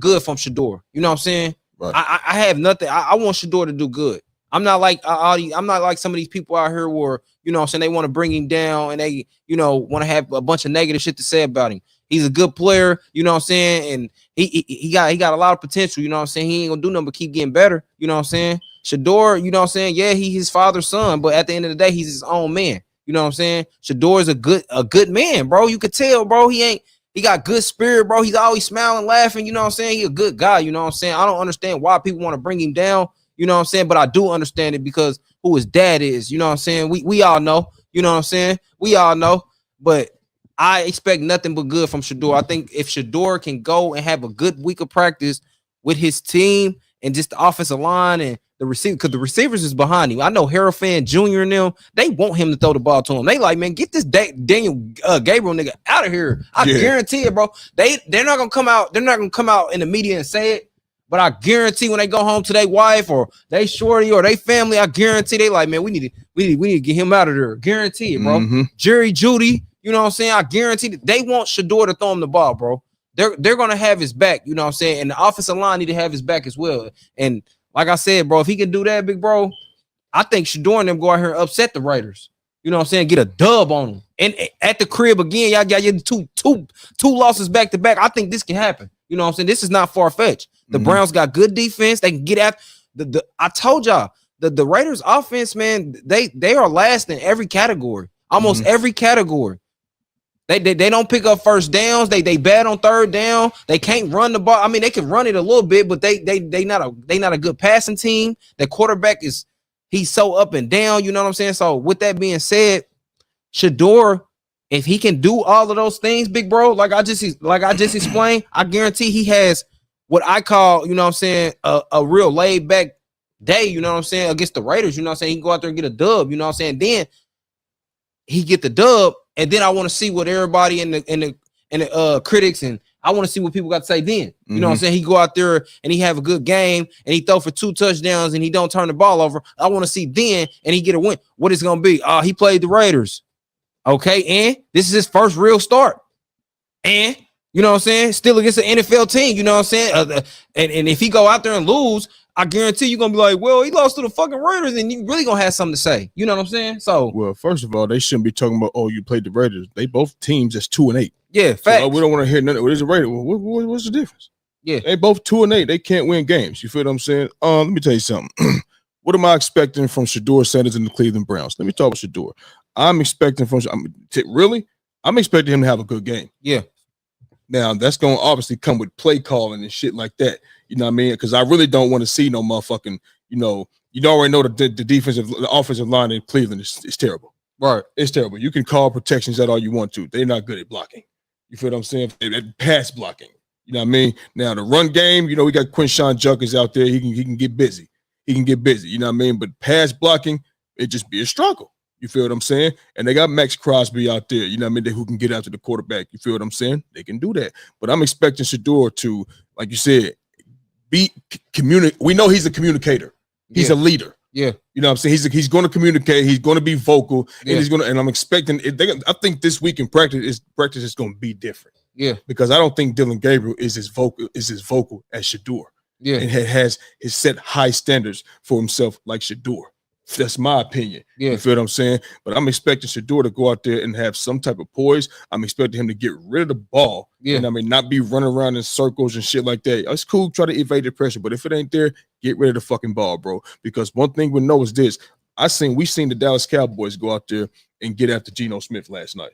good from Shador. You know what I'm saying? Right. I have nothing. I want Shador to do good. I'm not like some of these people out here where, you know what I'm saying, they want to bring him down and they, you know, want to have a bunch of negative shit to say about him. He's a good player, you know what I'm saying, and he got a lot of potential, you know what I'm saying. He ain't gonna do nothing but keep getting better, you know what I'm saying. Shador, you know what I'm saying, yeah, he's his father's son, but at the end of the day, he's his own man. You know what I'm saying? Shador is a good man, bro. You could tell, bro. He got good spirit, bro. He's always smiling, laughing, you know what I'm saying. He a good guy, you know what I'm saying. I don't understand why people want to bring him down. You know what I'm saying? But I do understand it because who his dad is. You know what I'm saying? We all know. You know what I'm saying? We all know. But I expect nothing but good from Shador. I think if Shador can go and have a good week of practice with his team and just the offensive line and the receiver, because the receivers is behind him. I know Harrelfan Jr. and them, they want him to throw the ball to him. They like, man, get this Daniel Gabriel nigga out of here. I guarantee it, bro. They're not gonna come out. They're not gonna come out in the media and say it. But I guarantee when they go home to their wife or they shorty or they family, I guarantee they like, man, we need to get him out of there. Guarantee it, bro. Jerry Judy, you know what I'm saying? I guarantee that they want Shador to throw him the ball, bro. They're gonna have his back, you know what I'm saying? And the offensive line need to have his back as well. And like I said, bro, if he can do that, big bro, I think Shador and them go out here and upset the Raiders. You know what I'm saying? Get a dub on them. And at the crib again, y'all got two losses back to back. I think this can happen. You You know what I'm saying? This is not far-fetched. The Browns got good defense. They can get after the I told y'all, the Raiders offense, man, they are last in every category. Almost every category. They don't pick up first downs. They bad on third down. They can't run the ball. I mean, they can run it a little bit, but they not a good passing team. The quarterback he's so up and down. You know what I'm saying? So with that being said, Shador, if he can do all of those things, big bro, like I just explained, I guarantee he has what I call, you know what I'm saying, a real laid back day. You know what I'm saying, against the Raiders. You know what I'm saying? He can go out there and get a dub. You know what I'm saying? Then he get the dub, and then I want to see what everybody in the critics, and I want to see what people got to say then. You know what I'm saying? He go out there and he have a good game and he throw for 2 touchdowns and he don't turn the ball over. I want to see then, and he get a win. What it's gonna be? He played the Raiders. Okay, and this is his first real start. And you know what I'm saying? Still against an NFL team, you know what I'm saying? And if he go out there and lose, I guarantee you're gonna be like, well, he lost to the fucking Raiders, and you really gonna have something to say. You know what I'm saying? So, well, first of all, they shouldn't be talking about, oh, you played the Raiders. They both teams that's 2-8. Yeah, facts. So, we don't want to hear nothing. What is the Raiders? What's the difference? Yeah, they both 2-8. They can't win games. You feel what I'm saying? Let me tell you something. What am I expecting from Shador Sanders and the Cleveland Browns? Let me talk about Shador. I'm expecting I'm expecting him to have a good game. Yeah. Now that's going to obviously come with play calling and shit like that. You know what I mean? Because I really don't want to see no motherfucking, you already know the offensive line in Cleveland is terrible. Right. It's terrible. You can call protections out all you want to. They're not good at blocking. You feel what I'm saying? At pass blocking. You know what I mean? Now the run game, we got Quinshawn Judkins out there. He can get busy. You know what I mean? But pass blocking, it just be a struggle. You feel what I'm saying? And they got Max Crosby out there, you know what I mean, who can get after the quarterback. You feel what I'm saying? They can do that. But I'm expecting Shador to, like you said, we know he's a communicator. He's a leader. Yeah. You know what I'm saying? He's going to communicate. He's going to be vocal. Yeah. And I'm expecting I think this week in practice is going to be different. Yeah. Because I don't think Dylan Gabriel is as vocal as Shador. Yeah. And has set high standards for himself like Shador. That's my opinion. Yeah. You feel what I'm saying? But I'm expecting Shador to go out there and have some type of poise. I'm expecting him to get rid of the ball. Yeah. And I mean, not be running around in circles and shit like that. It's cool, try to evade the pressure, but if it ain't there, get rid of the fucking ball, bro. Because one thing we know is this. We seen the Dallas Cowboys go out there and get after Geno Smith last night.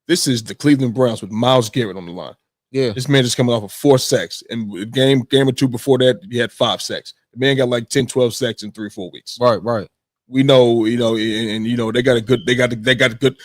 This is the Cleveland Browns with Myles Garrett on the line. Yeah. This man just coming off of 4 sacks. And a game or two before that, he had 5 sacks. The man got like 10, 12 sacks in 3-4 weeks. Right. We know, they got a good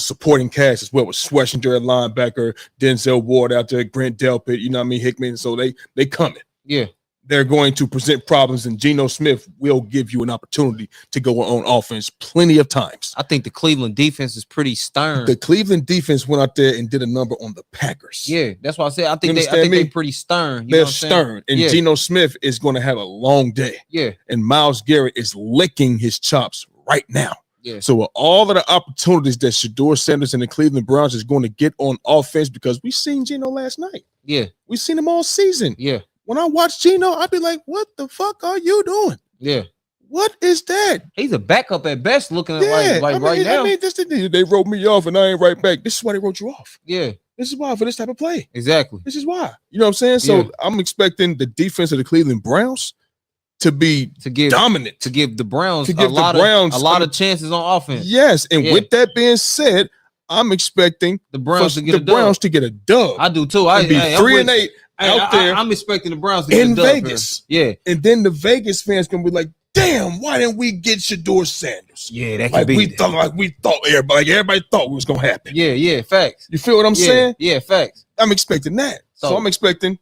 supporting cast as well with Schwarzenegger at linebacker, Denzel Ward out there, Grant Delpit, you know what I mean, Hickman. So they coming. Yeah. They're going to present problems, and Geno Smith will give you an opportunity to go on offense plenty of times. I think the Cleveland defense is pretty stern. The Cleveland defense went out there and did a number on the Packers. Yeah, that's why I said I think they're pretty stern. They're stern, and Geno Smith is going to have a long day. Yeah, and Myles Garrett is licking his chops right now. Yeah. So with all of the opportunities that Shador Sanders and the Cleveland Browns is going to get on offense, because we seen Geno last night. Yeah, we seen him all season. Yeah. When I watch Geno, I'd be like, what the fuck are you doing? Yeah. What is that? He's a backup at best looking at right now. They wrote me off and I ain't right back. This is why they wrote you off. Yeah. This is why, for this type of play. Exactly. This is why. You know what I'm saying? So I'm expecting the defense of the Cleveland Browns to give dominant. To give the Browns a lot of chances on offense. Yes. And with that being said, I'm expecting the Browns to get a dub. I do too. I be 3-8 out there. I'm expecting the Browns to get in a dub Vegas. Here. Yeah. And then the Vegas fans gonna be like, damn, why didn't we get Shador Sanders? Yeah, that could be. We thought everybody thought it was gonna happen. Yeah, facts. You feel what I'm saying? Yeah, facts. I'm expecting that. So I'm expecting,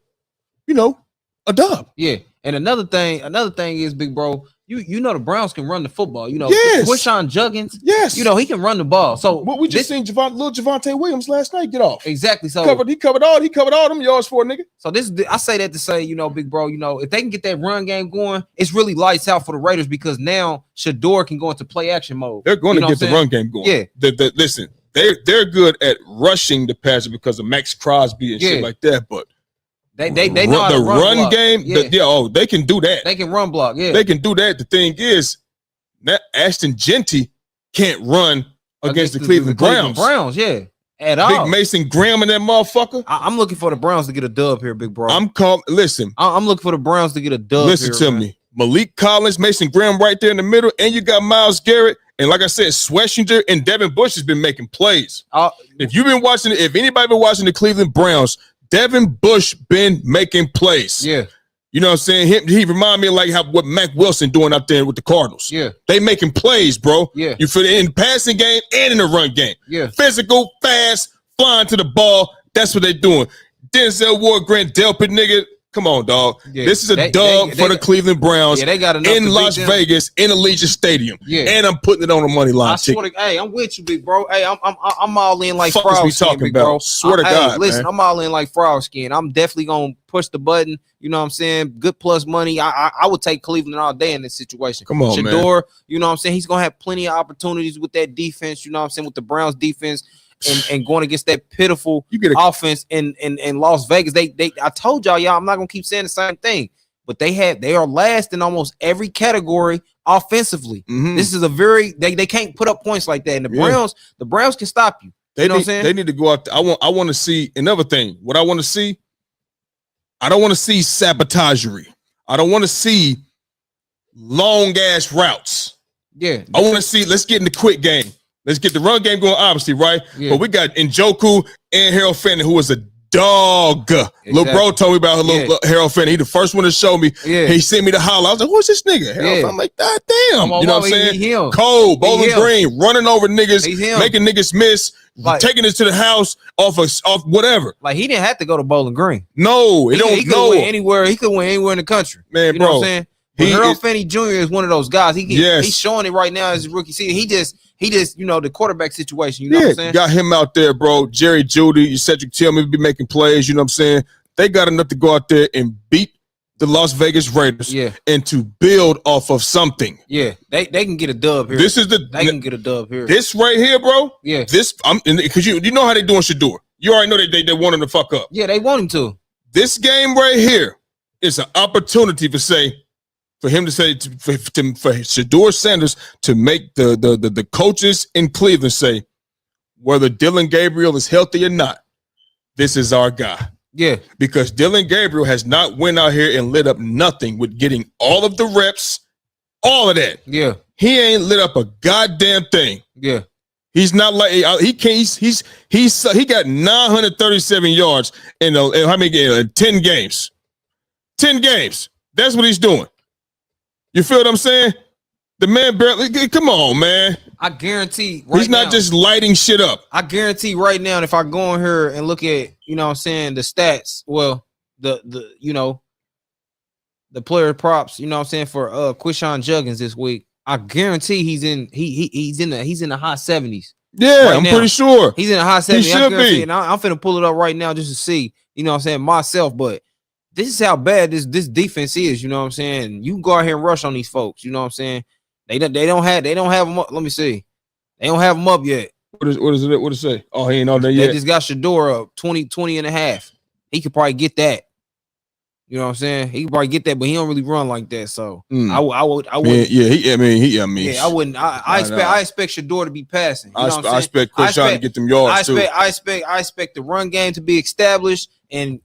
a dub. Yeah. And another thing is, big bro, you know the Browns can run the football. Quinshawn Judkins. Yes. He can run the ball. So what we just seen little Javonte Williams last night get off. Exactly. So he covered all them yards for a nigga. So I say that to say, big bro, if they can get that run game going, it's really lights out for the Raiders, because now Shador can go into play action mode. They're going to get the run game going. Yeah. Listen, they're good at rushing the passer because of Max Crosby and shit like that, but They know how to run game. They can do that. They can run block. Yeah, they can do that. The thing is, that Ashton Genty can't run against the Cleveland Browns. Yeah, at all. Big Mason Graham and that motherfucker. I'm looking for the Browns to get a dub here, big bro. Listen. I'm looking for the Browns to get a dub. Listen to me. Malik Collins, Mason Graham right there in the middle, and you got Myles Garrett. And like I said, Schwessinger and Devin Bush has been making plays. If anybody been watching the Cleveland Browns, Devin Bush been making plays. Yeah. You know what I'm saying? He remind me of like what Mac Wilson doing out there with the Cardinals. Yeah. They making plays, bro. Yeah. You feel it in the passing game and in the run game. Yeah. Physical, fast, flying to the ball. That's what they doing. Denzel Ward, Grant Delpit, nigga. Come on, dog. Yeah. This is a dub for the Cleveland Browns. Yeah, they got in Las Vegas in Allegiant Stadium. Yeah, and I'm putting it on the money line. Hey, I'm with you, big bro. Hey, I'm all in like frog skin, big bro. Swear to God, listen, man. I'm all in like frog skin. I'm definitely gonna push the button. You know what I'm saying? Good plus money. I would take Cleveland all day in this situation. Come on, Shador, man. You know what I'm saying? He's gonna have plenty of opportunities with that defense. You know what I'm saying? With the Browns defense. And going against that pitiful offense in Las Vegas. I told y'all, I'm not gonna keep saying the same thing, but they are last in almost every category offensively. Mm-hmm. This is they can't put up points like that. And the Browns can stop you. You know what I'm saying? They need to go out there. I want to see another thing. What I want to see, I don't want to see sabotagery. I don't want to see long ass routes. Yeah. I want to see, let's get in the quick game. Let's get the run game going, obviously, right? Yeah. But we got Njoku and Harold Fanning, who is a dog. Exactly. Lil bro told me about Harold Fanning. He the first one to show me. Yeah. He sent me the holler. I was like, who's this nigga? Harold. I'm like, God damn. You know what I'm saying? Cold, Bowling Green, running over niggas, making niggas miss, taking it to the house off whatever. Like, he didn't have to go to Bowling Green. No, he could win anywhere. He could win anywhere in the country. Man, you know what I'm saying? Harold Fanning Jr. is one of those guys. He's showing it right now as a rookie season. He just, the quarterback situation. You know what I'm saying? Got him out there, bro. Jerry Jeudy, Cedric Tillman be making plays. You know what I'm saying? They got enough to go out there and beat the Las Vegas Raiders. Yeah. And to build off of something. Yeah. They can get a dub here. They can get a dub here. This right here, bro. Yeah. Because you know how they doing Shador. You already know they want him to fuck up. Yeah, they want him to. This game right here is an opportunity for him to say for Shador Sanders to make the coaches in Cleveland say, whether Dillon Gabriel is healthy or not, this is our guy. Yeah. Because Dillon Gabriel has not went out here and lit up nothing with getting all of the reps, all of that. Yeah. He ain't lit up a goddamn thing. Yeah. He's not like he can't. He got 937 yards in 10 games. 10 games. That's what he's doing. You feel what I'm saying? The man barely. Come on, man. I guarantee he's not just lighting shit up. I guarantee right now, if I go in here and look at, you know what I'm saying, the stats, well, the player props, you know what I'm saying, for Quishon Juggins this week, I guarantee he's in the high 70s. Yeah, right I'm pretty sure. He's in the high 70s. He should be. And I'm finna pull it up right now just to see, you know what I'm saying, myself, but this is how bad this defense is, you know what I'm saying? You can go out here and rush on these folks, you know what I'm saying? They don't have them up. Let me see. They don't have them up yet. What does it say? Oh, he ain't on there yet. They just got Shador up 20 and a half. He could probably get that. You know what I'm saying? He could probably get that, but he don't really run like that. So I would. I wouldn't. I expect Shador to be passing. You know I expect Quishon to get them yards too. I expect the run game to be established and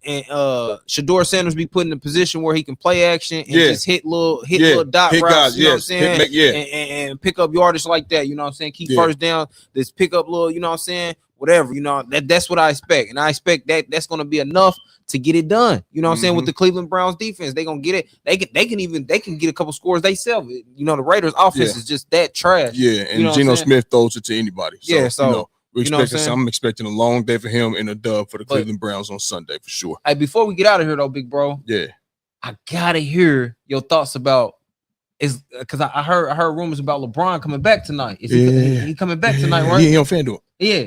Shador Sanders be put in a position where he can play action and just hit little dot routes. Guys, you know what I'm saying? And pick up yardage like that. You know what I'm saying? Keep first down. Just pick up little. You know what I'm saying? Whatever. You know that's what I expect, and I expect that's going to be enough to get it done. You know what I'm saying? With the Cleveland Browns defense, they're gonna get it. They can get a couple scores themselves. You know, the Raiders offense is just that trash. Yeah, and you know Geno Smith throws it to anybody. So, I'm expecting a long day for him and a dub for the Cleveland Browns on Sunday for sure. Hey, before we get out of here though, big bro. Yeah. I gotta hear your thoughts about because I heard rumors about LeBron coming back tonight. Is he coming back tonight, right? He ain't on FanDuel. Yeah.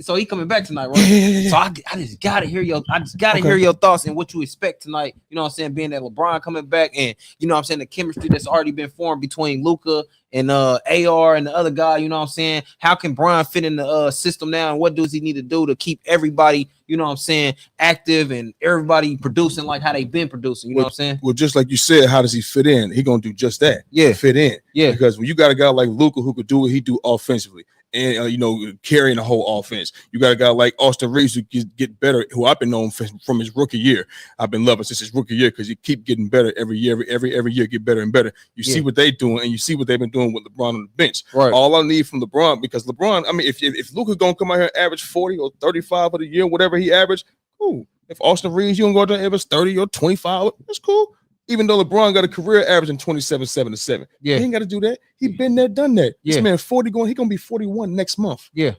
So he coming back tonight, right? Yeah. So I just gotta hear hear your thoughts and what you expect tonight. You know what I'm saying? Being that LeBron coming back and you know what I'm saying, the chemistry that's already been formed between Luka and AR and the other guy, you know what I'm saying? How can Brian fit in the system now, and what does he need to do to keep everybody, you know what I'm saying, active and everybody producing like how they've been producing, you know what I'm saying? Well, just like you said, how does he fit in? He gonna do just that. Yeah. Fit in. Yeah. Because when you got a guy like Luka who could do what he do offensively, and you know, carrying the whole offense. You got a guy like Austin Reeves who get better, who I've been known from his rookie year. I've been loving since his rookie year because he keep getting better every year. Every year get better and better. You see what they doing, and you see what they've been doing with LeBron on the bench. Right. All I need from LeBron, because LeBron, I mean, if Luka's gonna come out here and average 40 or 35 for the year, whatever he averaged, cool. If Austin Reeves, you gonna go out there and average 30 or 25, that's cool. Even though LeBron got a career averaging 27, 7 to 7. Yeah. He ain't got to do that. He been there, done that. Yeah. This man 40 going, he gonna be 41 next month. Yeah.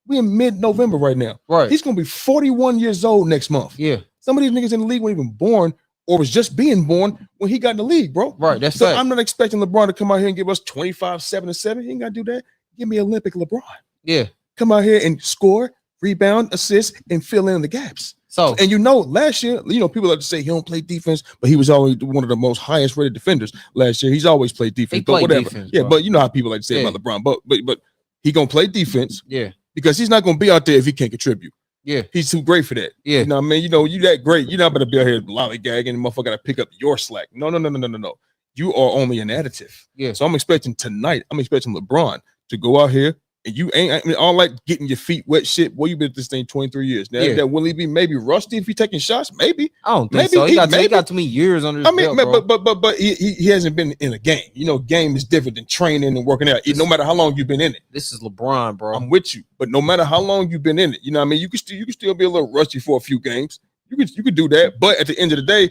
We in mid-November right now. Right. He's gonna be 41 years old next month. Yeah. Some of these niggas in the league weren't even born or was just being born when he got in the league, bro. Right. That's so fact. I'm not expecting LeBron to come out here and give us 25, 7 to 7. He ain't gotta do that. Give me Olympic LeBron. Yeah. Come out here and score, rebound, assist, and fill in the gaps. So, and you know, last year, you know, people like to say he don't play defense, but he was always one of the most highest rated defenders last year. He's always played defense, but whatever. Defense, yeah, but you know how people like to say about LeBron, but he gonna play defense, because he's not gonna be out there if he can't contribute. Yeah, he's too great for that. Yeah, you know what I mean? You know, you that great. You're not gonna be out here lollygagging and motherfucker gotta pick up your slack. No. You are only an additive. Yeah. So I'm expecting LeBron to go out here. And you ain't, I mean, all like getting your feet wet shit. Well, you've been at this thing 23 years. Now, that will he be maybe rusty if he taking shots? Maybe. I don't think so. He got too many years under his belt, bro. but he hasn't been in a game. You know, game is different than training and working out. No matter how long you've been in it. This is LeBron, bro. I'm with you. But no matter how long you've been in it, you know what I mean? You can still be a little rusty for a few games. You could do that. But at the end of the day,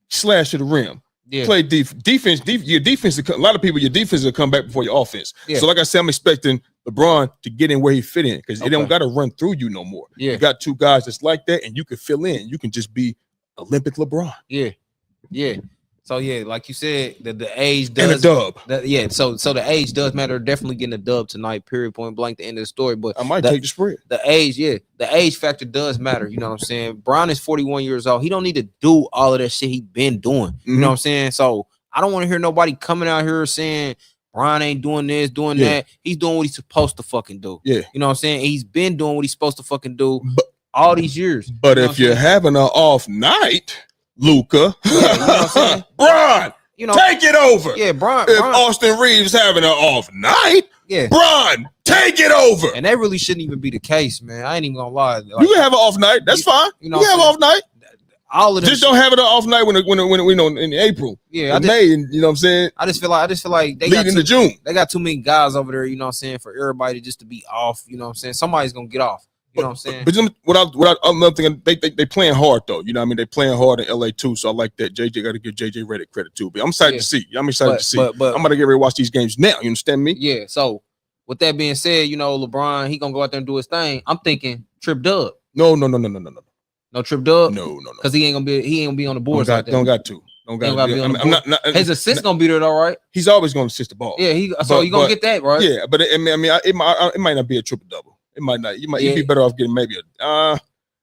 slash to the rim. Yeah. Play defense. Your defense. A lot of people, your defense will come back before your offense. Yeah. So, like I said, I'm expecting LeBron to get in where he fit in, because they don't got to run through you no more. Yeah. You got two guys that's like that, and you can fill in. You can just be Olympic LeBron. Yeah. So like you said, the age does, and a dub. So the age does matter. Definitely getting a dub tonight. Period. Point blank. The end of the story. But I might take the spread. The age factor does matter. You know what I'm saying? Bron is 41 years old. He don't need to do all of that shit he been doing. You know what I'm saying? So I don't want to hear nobody coming out here saying Bron ain't doing this, doing that. He's doing what he's supposed to fucking do. Yeah. You know what I'm saying? He's been doing what he's supposed to fucking do all these years. But if you're having an off night, Luka, you know what I'm saying? Bron, take it over. Yeah, Bron. If Austin Reeves having an off night, Bron, take it over. And that really shouldn't even be the case, man. I ain't even gonna lie. Like, you can have an off night. That's fine. You have an off night. All of them just don't have it an off night when in April. Yeah, May, and you know what I'm saying. I just feel like they leading into June. They got too many guys over there. You know what I'm saying, for everybody just to be off. You know what I'm saying. Somebody's gonna get off. You know what I'm saying? But another thing, they playing hard though. You know what I mean? They playing hard in LA too. So I like that. JJ got to give JJ Redick credit too. But I'm excited to see. I'm excited to see. But I'm gonna get ready to watch these games now. You understand me? Yeah. So with that being said, you know, LeBron, he gonna go out there and do his thing. I'm thinking Trip Dub. No. No Trip Dub. No. Because he ain't gonna be on the board. Don't got to. I'm not. His assist gonna be there, all right. He's always gonna assist the ball. Yeah. You gonna get that right. Yeah, but it might not be a triple double. It might not. You'd be better off getting maybe a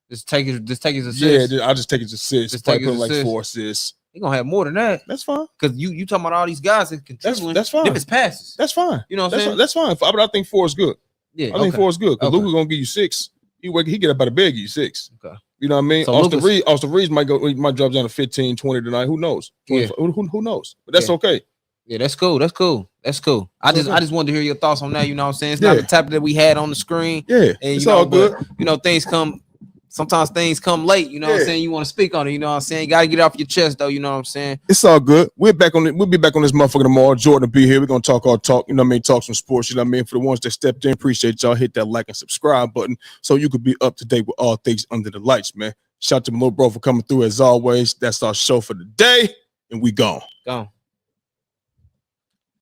just take his assist. Yeah, I'll just take his assist. Just take his like 4 assists. He gonna have more than that. That's fine. Because you talking about all these guys that contribute. That's fine. If it's passes. That's fine. You know what I'm saying? That's fine. But I think 4 is good. Yeah. I think 4 is good. Because Luka's gonna give you 6. He get up out of bed, give you 6. Okay. You know what I mean? So Austin Reeves might drop down to 15, 20 tonight. Who knows? Yeah. Who knows? But that's okay. Yeah, that's cool. I just wanted to hear your thoughts on that. You know what I'm saying? It's not the topic that we had on the screen. Yeah, and it's all good. But, you know, sometimes things come late. You know what I'm saying? You want to speak on it. You know what I'm saying? You got to get it off your chest, though. You know what I'm saying? It's all good. We'll be back on this motherfucker tomorrow. Jordan will be here. We're going to talk our talk. You know what I mean? Talk some sports. You know what I mean? For the ones that stepped in, appreciate y'all. Hit that like and subscribe button so you could be up to date with all things under the lights, man. Shout out to my little bro for coming through as always. That's our show for the day, and we gone. Gone.